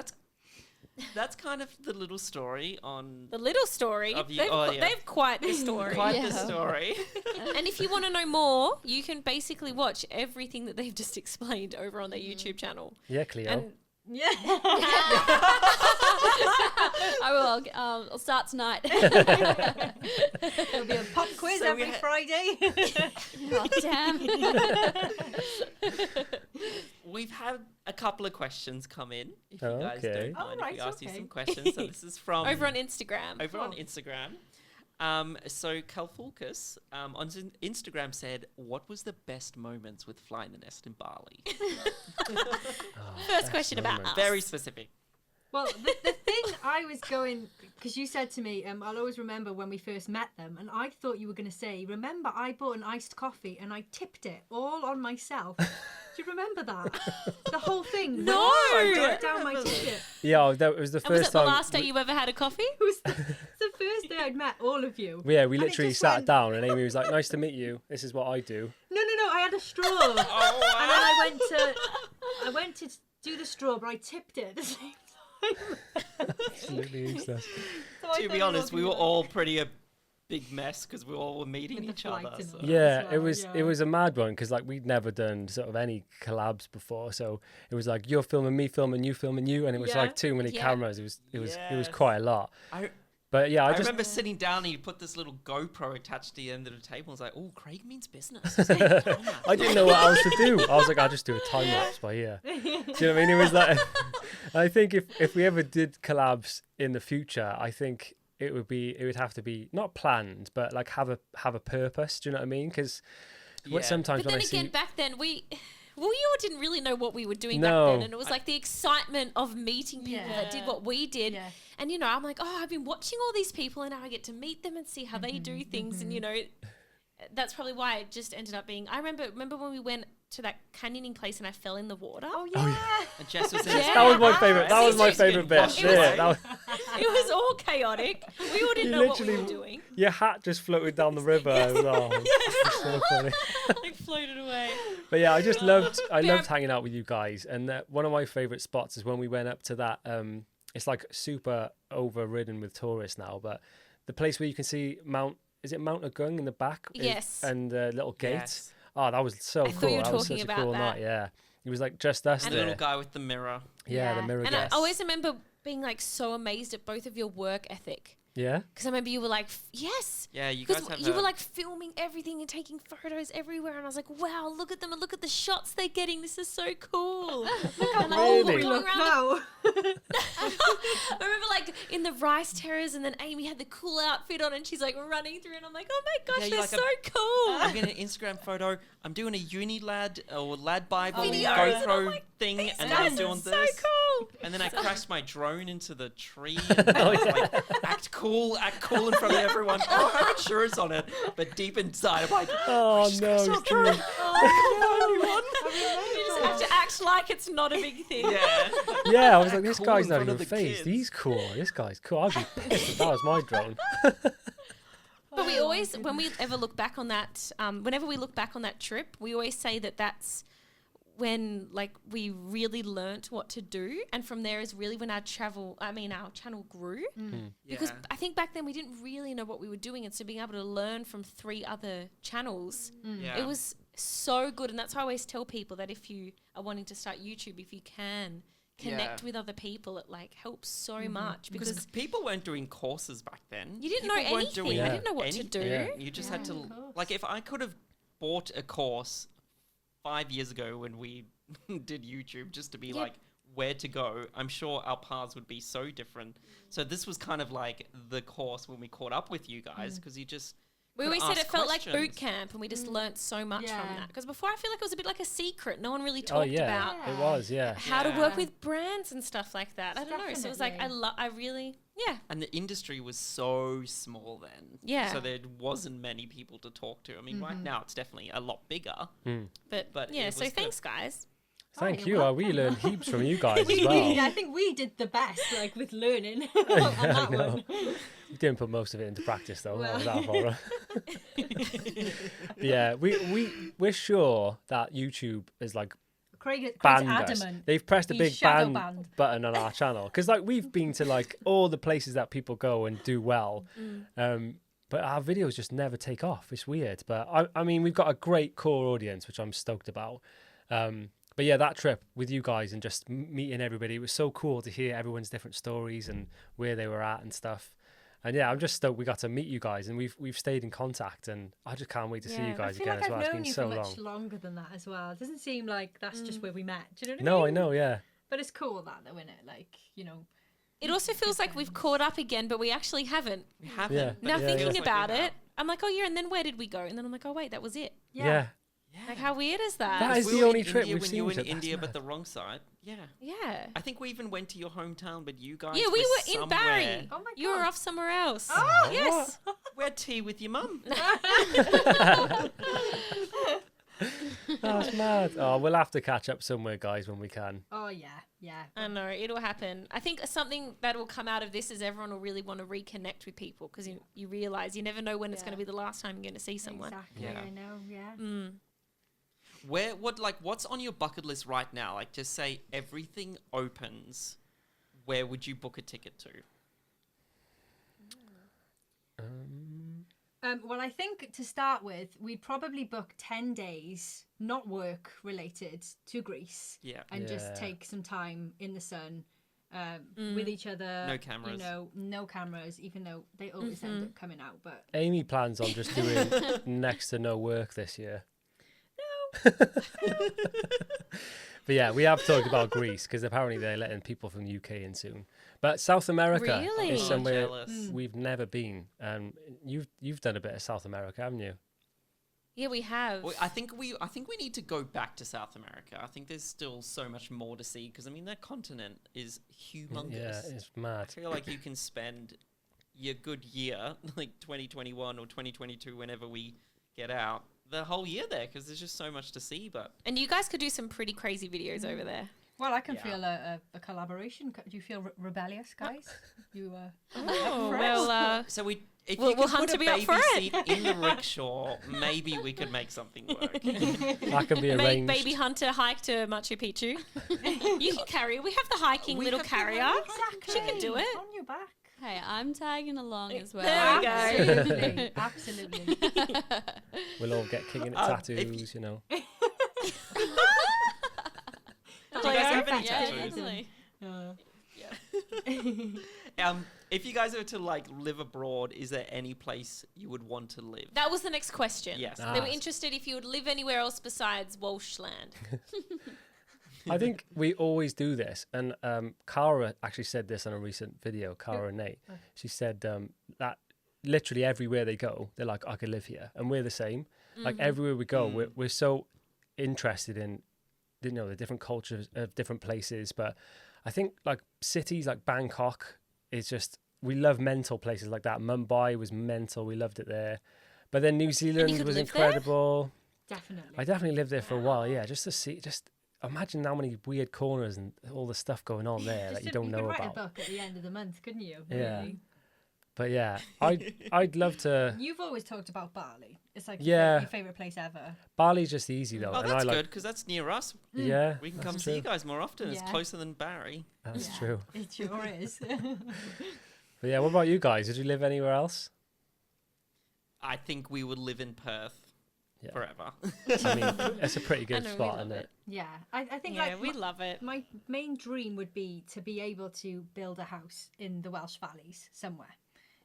that's kind of the little story on The little story. Of you- They've, oh, yeah. they've quite the story. quite the Yeah. story. And if you want to know more, you can basically watch everything that they've just explained over on their YouTube channel. Yeah, Cleo. And Yeah. I will. I'll start tonight. There'll be a pop quiz So we every ha- Friday. Oh, damn. We've had a couple of questions come in. If you Oh, guys okay. don't mind, Oh, if right, we ask you okay. some questions. So this is from over on Instagram. over on Cool. Instagram. So Calfulcus on Instagram said, "What was the best moments with Fly in the Nest in Bali?" First question about moment. us. Very specific. Well, the thing I was going, because you said to me, I'll always remember when we first met them, and I thought you were going to say, remember I bought an iced coffee and I tipped it all on myself. Do you remember that? The whole thing. No! I don't put down my remember ticket. Yeah, that was the And was first it the time. last day you ever had a coffee? It was the first day I'd met all of you. Yeah, we And it literally just sat went- down, and Amy was like, "Nice to meet you. This is what I do." No, I had a straw. Oh, And then I went to do the straw, but I tipped it at the same time. Absolutely useless. So I To thought be honest, we were like- all pretty a big mess because we all were meeting With the each flight other. and So. all. Yeah, as it well, was yeah. it was a mad one because like we'd never done sort of any collabs before, so it was like you're filming me, filming you, and it was Yeah. like too many Yeah. cameras. It was Yes. quite a lot. I But yeah, I just remember sitting down and you put this little GoPro attached to the end of the table. I was like, "Oh, Craig means business." He's like, "Oh, my I didn't know what else to do. I was like, I'll just do a time lapse by here. Do you know what I mean? It was like, I think if we ever did collabs in the future, I think it would have to be not planned, but like have a purpose. Do you know what I mean? Because Yeah. sometimes But when then I again, see back then we all didn't really know what we were doing back No. then, and it was like the excitement of meeting people that did what we did. Yeah. And I'm like, oh, I've been watching all these people, and now I get to meet them and see how they do things, and that's probably why it just ended up being. I remember when we went to that canyoning place and I fell in the water. Oh yeah. And Jess was in Yeah. That was my favorite. That was my She's getting favorite bit. washed Yeah, away. that was, It was all chaotic. We all didn't You know what we were literally- doing. your hat just floated down the river. It was, it's so funny. Like floated away. But yeah, I just loved Yeah. loved hanging out with you guys. And one of my favorite spots is when we went up to that. It's like super overridden with tourists now, but the place where you can see Mount Agung in the back? Yes. And the little gate. Yes. Oh, that was so I thought cool. you were That was talking such a about cool that. night. Yeah. It was like just us The there. little guy with the mirror. Yeah, the Yeah. mirror And guest. I always remember being like so amazed at both of your work ethic. Yeah. Because I remember you were like, yes. Yeah, you guys Because have you were like filming everything and taking photos everywhere. And I was like, wow, look at them and look at the shots they're getting. This is so cool. Look how old we Look now. I remember like in the rice terrace and then Aimee had the cool outfit on and she's like running through and I'm like, oh my gosh, Yeah, they're you're like so cool. I'm getting an Instagram photo. I'm doing a uni lad or lad Bible Videos, and I'm GoPro like, thing, These and then I'm guys doing are so this. cool. And then I crashed my drone into the tree. And I was like, act cool in front of everyone. Oh, I have insurance on it. But deep inside, I'm like, Oh no, crashed my Steve. drone. You just have to act like it's not a big thing. Yeah. Yeah, I was like, Act this cool guy's in not front even of the phased. kids. He's cool. This guy's cool. I'd be pissed if that was my drone. But we always, when we ever look back on that, whenever we look back on that trip, we always say that that's when like we really learnt what to do, and from there is really when our channel grew. Because Yeah. I think back then we didn't really know what we were doing, and so being able to learn from 3 other channels, Yeah. it was so good. And that's why I always tell people that if you are wanting to start YouTube, if you can connect with other people, it like helps so much Because because people weren't doing courses back then. you didn't People know weren't anything. doing I didn't know what to do. anything. You just had Yeah, to, of course. like, if I could have bought a course 5 years ago when we did YouTube just to be like where to go, I'm sure our paths would be so different. So this was kind of like the course when we caught up with you guys, because you just We could always said ask it felt like questions. boot camp, and we just learnt so much from Yeah. that. Because before, I feel like it was a bit like a secret. No one really Oh talked yeah, about it was. Yeah. how to Yeah. work with brands and stuff like that. I don't know. So it was like Definitely. And the industry was so small then. Yeah. So there wasn't many people to talk to. I mean, right now it's definitely a lot bigger. but it so was thanks, guys. Thank you're you. We learned heaps from you guys as well. Yeah, I think we did the best, like with learning on I that know. one. We didn't put most of it into practice though. Well. That was our fault. Yeah, we're sure that YouTube is like Craig's banned us. adamant. They've pressed a He's big shadow ban banned. button on our channel because like we've been to like all the places that people go and do well, but our videos just never take off. It's weird, but I mean we've got a great core audience, which I'm stoked about. But yeah, that trip with you guys and just meeting everybody, it was so cool to hear everyone's different stories and where they were at and stuff. And yeah, I'm just stoked we got to meet you guys and we've stayed in contact, and I just can't wait to see you guys I feel again like as well. I've It's known been you so for long. much longer than that as well. It doesn't seem like that's just where we met. Do you know what No, I I mean? know, yeah. But it's cool that though, isn't it? Like, you know. It also feels like we've caught up again, but we actually haven't. We haven't. Yeah. but Now it thinking feels like we about have. it, I'm like, oh yeah, and then where did we go? And then I'm like, oh wait, that was it. Yeah. Like how weird is that? That is We the were in only trip India we've when seen you were each in other. That's India, but mad. the wrong side. Yeah. Yeah. I think we even went to your hometown, but you guys Yeah, we were in somewhere. Barry. Oh my You were God. off somewhere else. Oh, yes. We had tea with your mum. That's mad. Oh, we'll have to catch up somewhere, guys, when we can. Oh yeah, yeah. I know, it'll happen. I think something that will come out of this is everyone will really want to reconnect with people because you realise you never know when it's going to be the last time you're going to see someone. Exactly. Yeah. I know. Yeah. What's on your bucket list right now? Like, just say everything opens. Where would you book a ticket to? Well, I think to start with, we'd probably book 10 days, not work related, to Greece. Yeah. And just Yeah. take some time in the sun with each other. No cameras. You know, no cameras, even though they always end up coming out. But Aimee plans on just doing next to no work this year. no. But yeah, we have talked about Greece because apparently they're letting people from the UK in soon. But South America Really? is Oh, somewhere jealous. we've never been. You've done a bit of South America, haven't you? Yeah, we have. Well, I think we need to go back to South America. I think there's still so much more to see because I mean that continent is humongous. Yeah, it's I mad. feel like you can spend your good year, like 2021 or 2022, whenever we get out the whole year there because there's just so much to see. But And you guys could do some pretty crazy videos over there. Well, I can Yeah. feel a collaboration. Do you feel rebellious, guys? You Oh, well, so if We'll you could hunt put a to be up baby for it. seat in the rickshaw, maybe we could make something work. That can be arranged. Baby Hunter hike to Machu Picchu. You can carry. We have the hiking little carrier. She can do it. On your back. Hey, I'm tagging along as well. There we go. Absolutely. We'll all get king in it If tattoos, you know. Do you guys have any Yeah, tattoos? definitely. If you guys were to like live abroad, is there any place you would want to live? That was the next question. Yes. They were interested if you would live anywhere else besides Welshland. I think we always do this, and Cara actually said this on a recent video. Cara and Nate, she said that literally everywhere they go, they're like, I could live here, and we're the same. Like everywhere we go, we're so interested in, you know, the different cultures of different places. But I think like cities like Bangkok is just, we love mental places like that. Mumbai was mental, we loved it there. But then New Zealand could was live there? incredible. Definitely. I definitely lived there for a while, yeah, just to see, just imagine how many weird corners and all the stuff going on there that you don't know could write about. a book at the end of the month, couldn't you? Yeah. Really? But yeah, I'd love to. You've always talked about Bali. It's like Yeah. your favorite place ever. Bali's just easy though, Oh, and that's I like. good because that's near us. Yeah, We can that's come true. see you guys more often. It's Yeah. closer than Barry. That's Yeah. true. It sure is. But yeah, what about you guys? Did you live anywhere else? I think we would live in Perth Yeah. forever. I mean, it's a pretty I good know, we spot, love isn't it. it? Yeah, I think Yeah, like we love it. my main dream would be to be able to build a house in the Welsh valleys somewhere,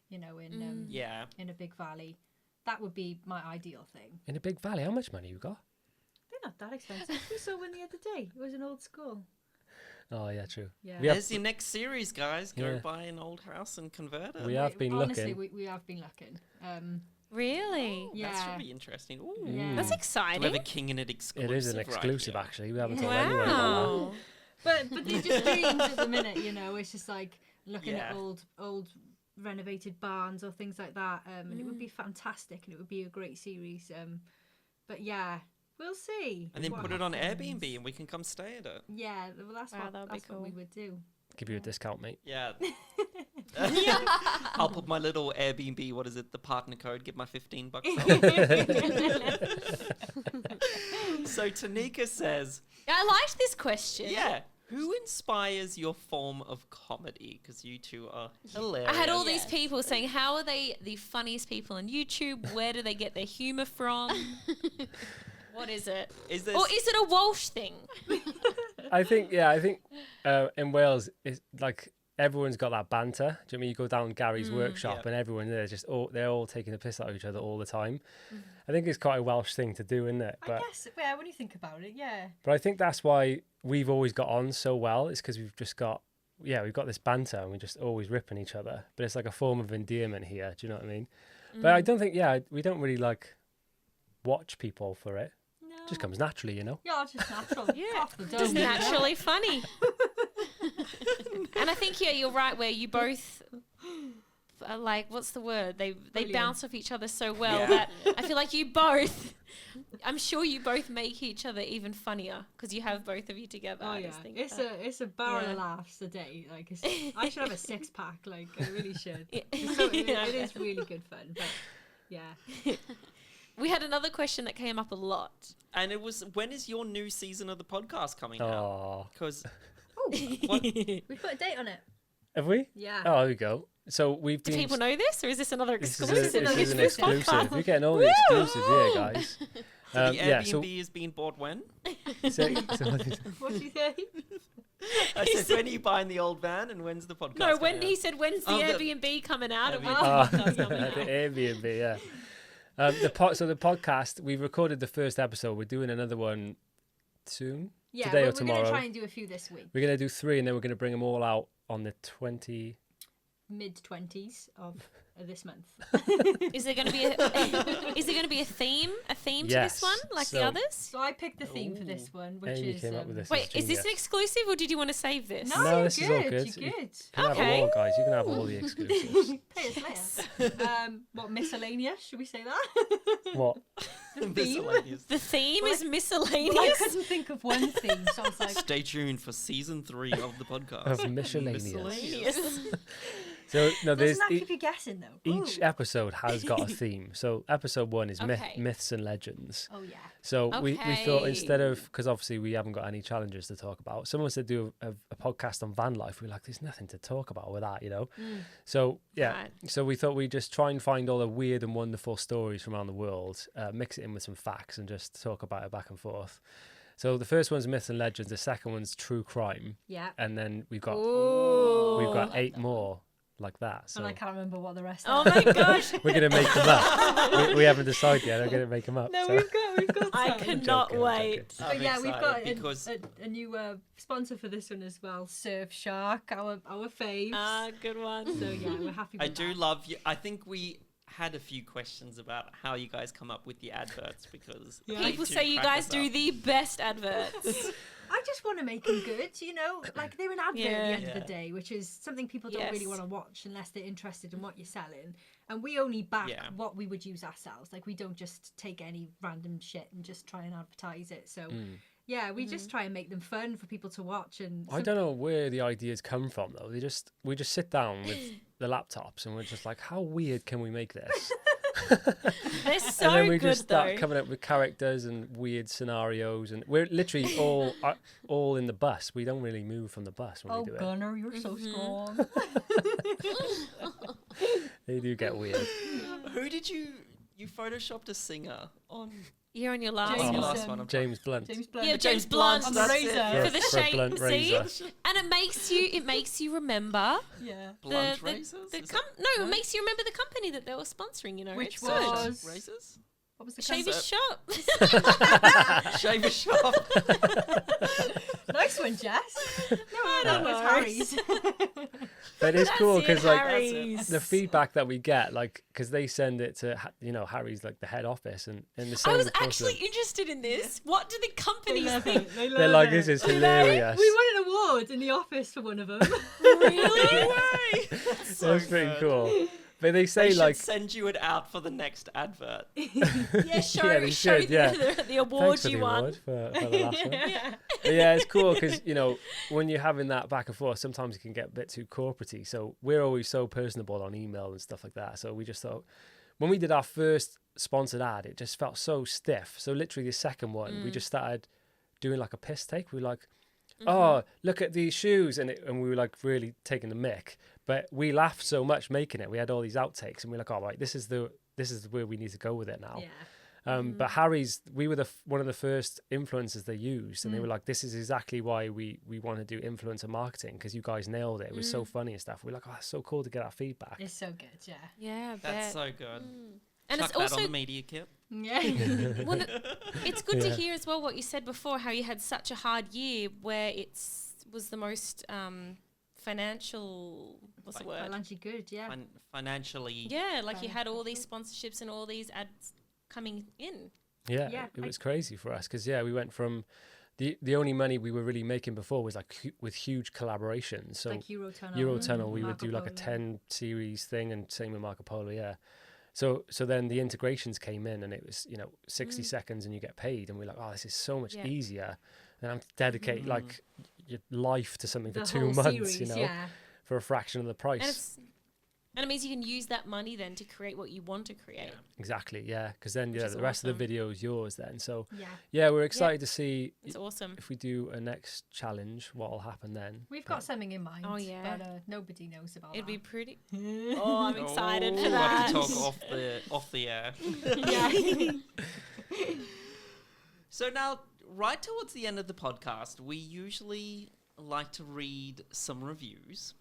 you know, in Yeah. in a big valley. That would be my ideal thing. In a big valley, how much money you got? They're not that expensive. We saw one the other day. It was an old school. Oh yeah, true. Yeah. We have, There's your next series, guys. Go Yeah. buy an old house and convert it. we have been Honestly, looking. we have been looking. Really? That Yeah. should be interesting. Ooh. Yeah. That's Do we exciting. have a King in It exclusive? It is an right exclusive, here? actually. We haven't told anyone about Wow. But they're just dreams at the minute, you know. It's just like looking at Yeah. old renovated barns or things like that, and it would be fantastic, and it would be a great series. But yeah, we'll see. And then what put it on happens. Airbnb and we can come stay at it. Yeah, well, that's Wow, that would be what we cool. would do. that. Give you a discount, mate. Yeah. I'll put my little Airbnb, what is it, the partner code, get my $15 off. So Tanika says, I liked this question. yeah, who inspires your form of comedy? Because you two are hilarious. I had all these people saying, how are they the funniest people on YouTube? Where do they get their humour from? What is it? Is this... Or is it a Walsh thing? I think in Wales, it's like everyone's got that banter. Do you know what I mean? You go down Gary's workshop Yeah. and everyone there they're all taking the piss out of each other all the time. I think it's quite a Welsh thing to do, isn't it? I guess, yeah, when you think about it, yeah. But I think that's why we've always got on so well. It's because we've just got, we've got this banter and we're just always ripping each other. But it's like a form of endearment here. Do you know what I mean? But I don't think, we don't really like watch people for it. No. It just comes naturally, you know? Yeah, it's just natural. Yeah, Off the dome, just you know? naturally funny. And I think, you're right, where you both are like, what's the word? They Brilliant. bounce off each other so well Yeah. that I feel like you both, I'm sure you both make each other even funnier because you have both of you together. Oh I yeah, just think it's that. a barrel Yeah. of laughs a day. Like I should have a 6-pack. Like I really should. Yeah. So it is really good fun. But yeah, We had another question that came up a lot. And it was, when is your new season of the podcast coming out? Oh, Because we put a date on it. have we? Yeah. Oh, there we go. So we've Do been. people know this, or is this another This exclusive? is an This exclusive. podcast? We're getting all the exclusives here, guys. the Airbnb So, is being bought when? so What do you say? I said, when are you buying the old van and when's the podcast No, coming when out? he said, when's the Oh, the Airbnb coming out? And Airbnb. when's the Oh, podcast coming the out? Airbnb, yeah. So the podcast, we recorded the first episode. We're doing another one soon. Yeah, Today or we're tomorrow. gonna try and do a few this week. We're going to do 3 and then we're going to bring them all out on the 20... Mid-20s of this month. Is there going to be a theme to Yes, this one like the so- others? So I picked the theme for this one, which Aimee is came up with this. Wait, as is this an genius. exclusive or did you want to save this? No, No, you're this is all good. You're good. You can have Okay. them all, guys. You can have all the exclusives. Pay us later. What miscellaneous? Should we say that? What? The theme. Miscellaneous. The theme is Well, I miscellaneous. couldn't think of one theme, so I was like, Stay tuned for season 3 of the podcast. Of miscellaneous. Miscellaneous. So no, there's doesn't that keep you guessing though? each Ooh. episode has got a theme. So episode 1 is Okay. myths and legends. Oh yeah. So we thought Okay. instead of, because obviously we haven't got any challenges to talk about, someone said do a podcast on van life. We were like, there's nothing to talk about with that, you know? So yeah, Right. so we thought we'd just try and find all the weird and wonderful stories from around the world, mix it in with some facts and just talk about it back and forth. So the first one's myths and legends, the second one's true crime, Yeah. and then we've got Ooh. 8 more like that. So And I can't remember what the rest Oh are. my gosh. we're gonna make them up. we haven't decided yet. I'm gonna make them up. No, so. we've got I some. cannot joking, I'm wait. But I'm yeah, we've got excited because a new sponsor for this one as well, Surfshark, our faves. Good one. So yeah, we're happy with I do that. love you. I think we had a few questions about how you guys come up with the adverts because Yeah. they People do say you crack guys us do up. the best adverts. I just want to make them good, you know? Like, they're an advert at the end of Yeah. the day, which is something people don't really Yes. want to watch unless they're interested in what you're selling. And we only back Yeah. what we would use ourselves. Like, we don't just take any random shit and just try and advertise it. So, yeah, we just try and make them fun for people to watch. And I don't know where the ideas come from though. We just sit down with the laptops and we're just like, how weird can we make this? They're so and then we good just start though. coming up with characters and weird scenarios, and we're literally all in the bus. We don't really move from the bus when Oh, we do it. Gunnar, you're so strong. They do get weird. Who did you photoshopped a singer on? You're on your last James, the one. last one. I'm James Blunt. James Blunt. Yeah, James Blunt on the that's razor. it. for the For a shape. blunt See, razor. and it makes you remember Yeah. Blunt razors. the Is that no, it right? makes you remember the company that they were sponsoring. You know, Which it's was- razors. What was the Shaver's concept? Shop. Shaver shop. Nice one, Jess. No, I that don't was know. Harry's. But it's cool That's it, because like Harry's. the feedback that we get, like because they send it to Harry's like the head office, and in the same I was course actually of- interested in this. What do the They companies love think? it. They love they're like, it. this is hilarious. We won an award in the office for one of them. Really? That's pretty cool. But they They say should like, send you it out for the next advert. Yeah, show they show should, yeah. the award thanks for you the won. award for the last one. Yeah. But yeah, it's cool because when you're having that back and forth, sometimes it can get a bit too corporate-y. So we're always so personable on email and stuff like that. So we just thought when we did our first sponsored ad, it just felt so stiff. So literally the second one, we just started doing like a piss take. We were like, oh, look at these shoes, and we were like really taking the mick. But we laughed so much making it. We had all these outtakes, and we were like, all right, this is where we need to go with it now. Yeah. But Harry's, we were one of the first influencers they used, and they were like, "This is exactly why we want to do influencer marketing because you guys nailed it. It was so funny and stuff." We're like, "Oh, it's so cool to get that feedback." It's so good, yeah. Yeah, I That's bet. so good. And Chuck it's that also on the media kit. Yeah. well, it's good to Yeah. hear as well what you said before, how you had such a hard year where was the most financial. What's the word? Financially good, yeah. Financially. Yeah, like you had all these sponsorships and all these ads coming in. Yeah, Yeah, it was crazy for us because we went from the only money we were really making before was like with huge collaborations. So Like Eurotunnel. Eurotunnel, we would Marco do like a Polo. 10 series thing, and same with Marco Polo. Yeah. So then the integrations came in, and it was 60 seconds, and you get paid, and we're like, oh, this is so much Yeah. easier. And I'm dedicating like your life to something The for 2 whole months, series, you know, yeah. for a fraction of the price. And it means you can use that money then to create what you want to create. Exactly, yeah. Because then Which is the rest of awesome. the video is yours then. So Yeah. we're excited to see It's awesome. if we do a next challenge, what will happen then. We've got something in mind. Oh, yeah. But nobody knows about It'd be that. pretty. Oh, I'm excited for We'll have to that. talk off the air. Yeah. So now, right towards the end of the podcast, we usually like to read some reviews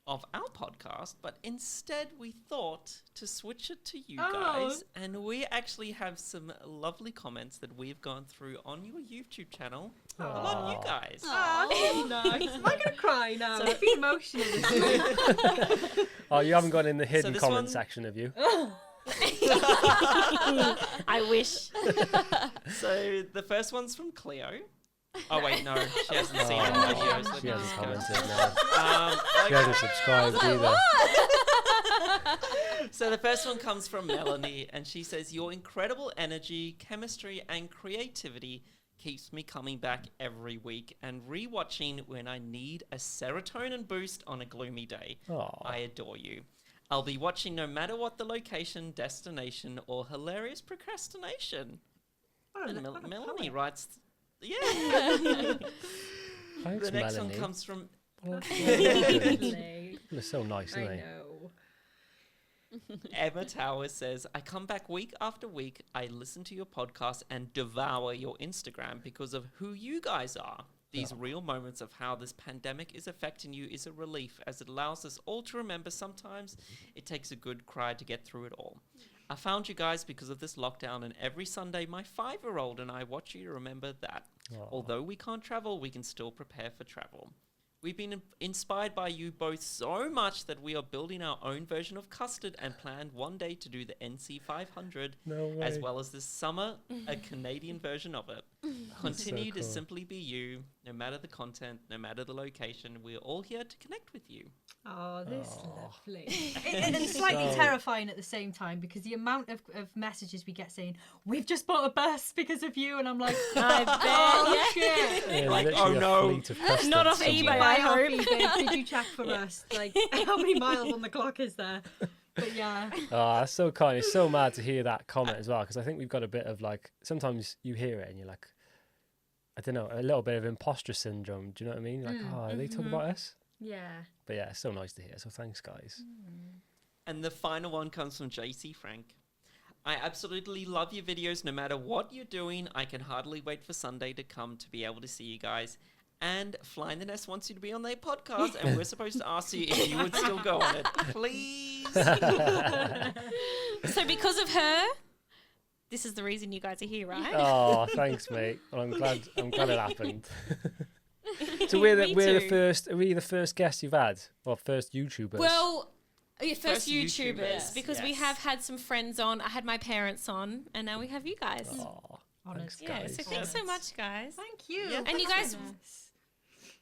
of our podcast, but instead we thought to switch it to you guys, and we actually have some lovely comments that we've gone through on your YouTube channel. A lot of you guys. Oh, nice. Am I going to cry now? I've been emotional this week. Oh, you haven't gone in the hidden this comment one- section, have you? I wish. So the first one's from Cleo. Oh wait, no, she hasn't seen the videos. Let She me hasn't just go. commented, no. She Okay. hasn't subscribed either. So the first one comes from Melanie, and she says, "Your incredible energy, chemistry, and creativity keeps me coming back every week and rewatching when I need a serotonin boost on a gloomy day. Aw. I adore you. I'll be watching no matter what the location, destination, or hilarious procrastination." And Melanie writes, "Yeah." Thanks, The next Melanie. one comes from They're so nice, aren't I they? know. Emma Towers says, "I come back week after week. I listen to your podcast and devour your Instagram because of who you guys are. These real moments of how this pandemic is affecting you is a relief, as it allows us all to remember sometimes it takes a good cry to get through it all. I found you guys because of this lockdown, and every Sunday my 5-year-old and I watch you to remember that. Aw. Although we can't travel, we can still prepare for travel. We've been inspired by you both so much that we are building our own version of custard and planned one day to do the NC 500, No way. as well as this summer, a Canadian version of it. Continue to cool. simply be you, no matter the content, no matter the location. We're all here to connect with you." Oh, this is Aw. lovely. And slightly So- terrifying at the same time, because the amount of messages we get saying, "We've just bought a bus because of you," and I'm like, I bet. oh shit. Yeah, Like, literally oh a no. fleet of custards Not off somewhere. eBay, Buy I off hope. eBay. Did you check for us? Like, how many miles on the clock is there? But yeah. Oh, that's so kind. It's so mad to hear that comment as well, because I think we've got a bit of like, sometimes you hear it and you're like, I don't know, a little bit of imposter syndrome. Do you know what I mean? Like, oh, are they talking about us? Yeah. But yeah, it's so nice to hear. So thanks, guys. And the final one comes from JC Frank. "I absolutely love your videos no matter what you're doing. I can hardly wait for Sunday to come to be able to see you guys. And Fly in the Nest wants you to be on their podcast, and we're supposed to ask you if you would still go on it. Please." So because of her, this is the reason you guys are here, right? Oh, thanks, mate. Well, I'm glad it happened. So we're Me the too. first. Are we the first guests you've had, or first YouTubers? Well, yeah, first First YouTubers, YouTubers, because we yes. have had some friends on. I had my parents on, and now we have you guys. Oh, thanks, Honest. Yeah, guys. so thanks so much, guys. Thank you. Yeah. And you for guys- having us.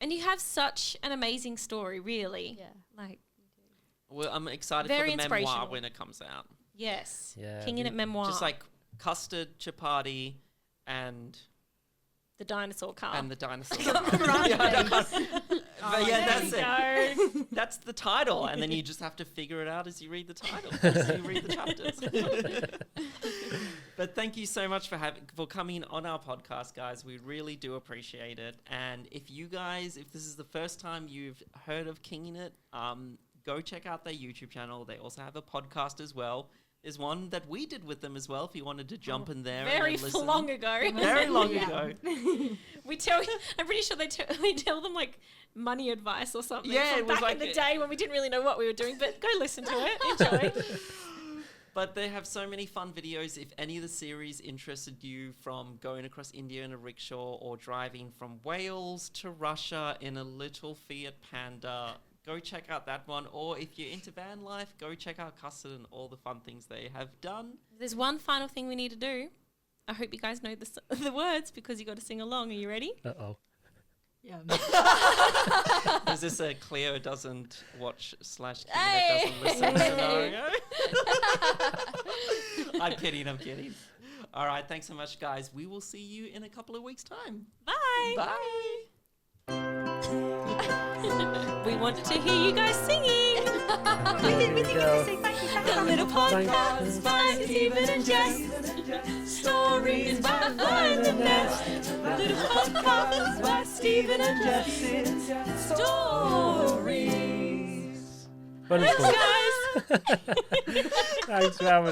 And you have such an amazing story, really. Yeah. Like, Well, I'm excited Very for the memoir inspirational. when it comes out. yes. Yeah, King in it memoir. Just like custard, chapati, and the dinosaur car. the dinosaur. Right. Yeah, I don't- but yeah, there that's we it. go. That's the title, and then you just have to figure it out as you read the title, as you read the chapters. But thank you so much for coming on our podcast, guys. We really do appreciate it. And if this is the first time you've heard of Kinging It, go check out their YouTube channel. They also have a podcast as well. There's one that we did with them as well. If you wanted to jump in there, Very and listen. long ago. Very long Yeah. ago. I'm pretty sure we tell them like money advice or something. Yeah, from it was back like in the a- day when we didn't really know what we were doing. But go listen to it. Enjoy. But they have so many fun videos. If any of the series interested you, from going across India in a rickshaw or driving from Wales to Russia in a little Fiat Panda, go check out that one. Or if you're into van life, go check out Custard and all the fun things they have done. There's one final thing we need to do. I hope you guys know the words, because you got to sing along. Are you ready? Uh-oh. Yeah. Is this a Cleo doesn't watch / Hey! doesn't listen scenario? I'm kidding. All right, thanks so much, guys. We will see you in a couple of weeks' time. Bye. Bye. We want to hear you guys singing. we think we can say thank you. The little podcast by Stephen and Jess. Stories by Fly in the Nest. The little podcast by Stephen and Jess. Stories. Wonderful. Thanks, guys. Thanks for having us.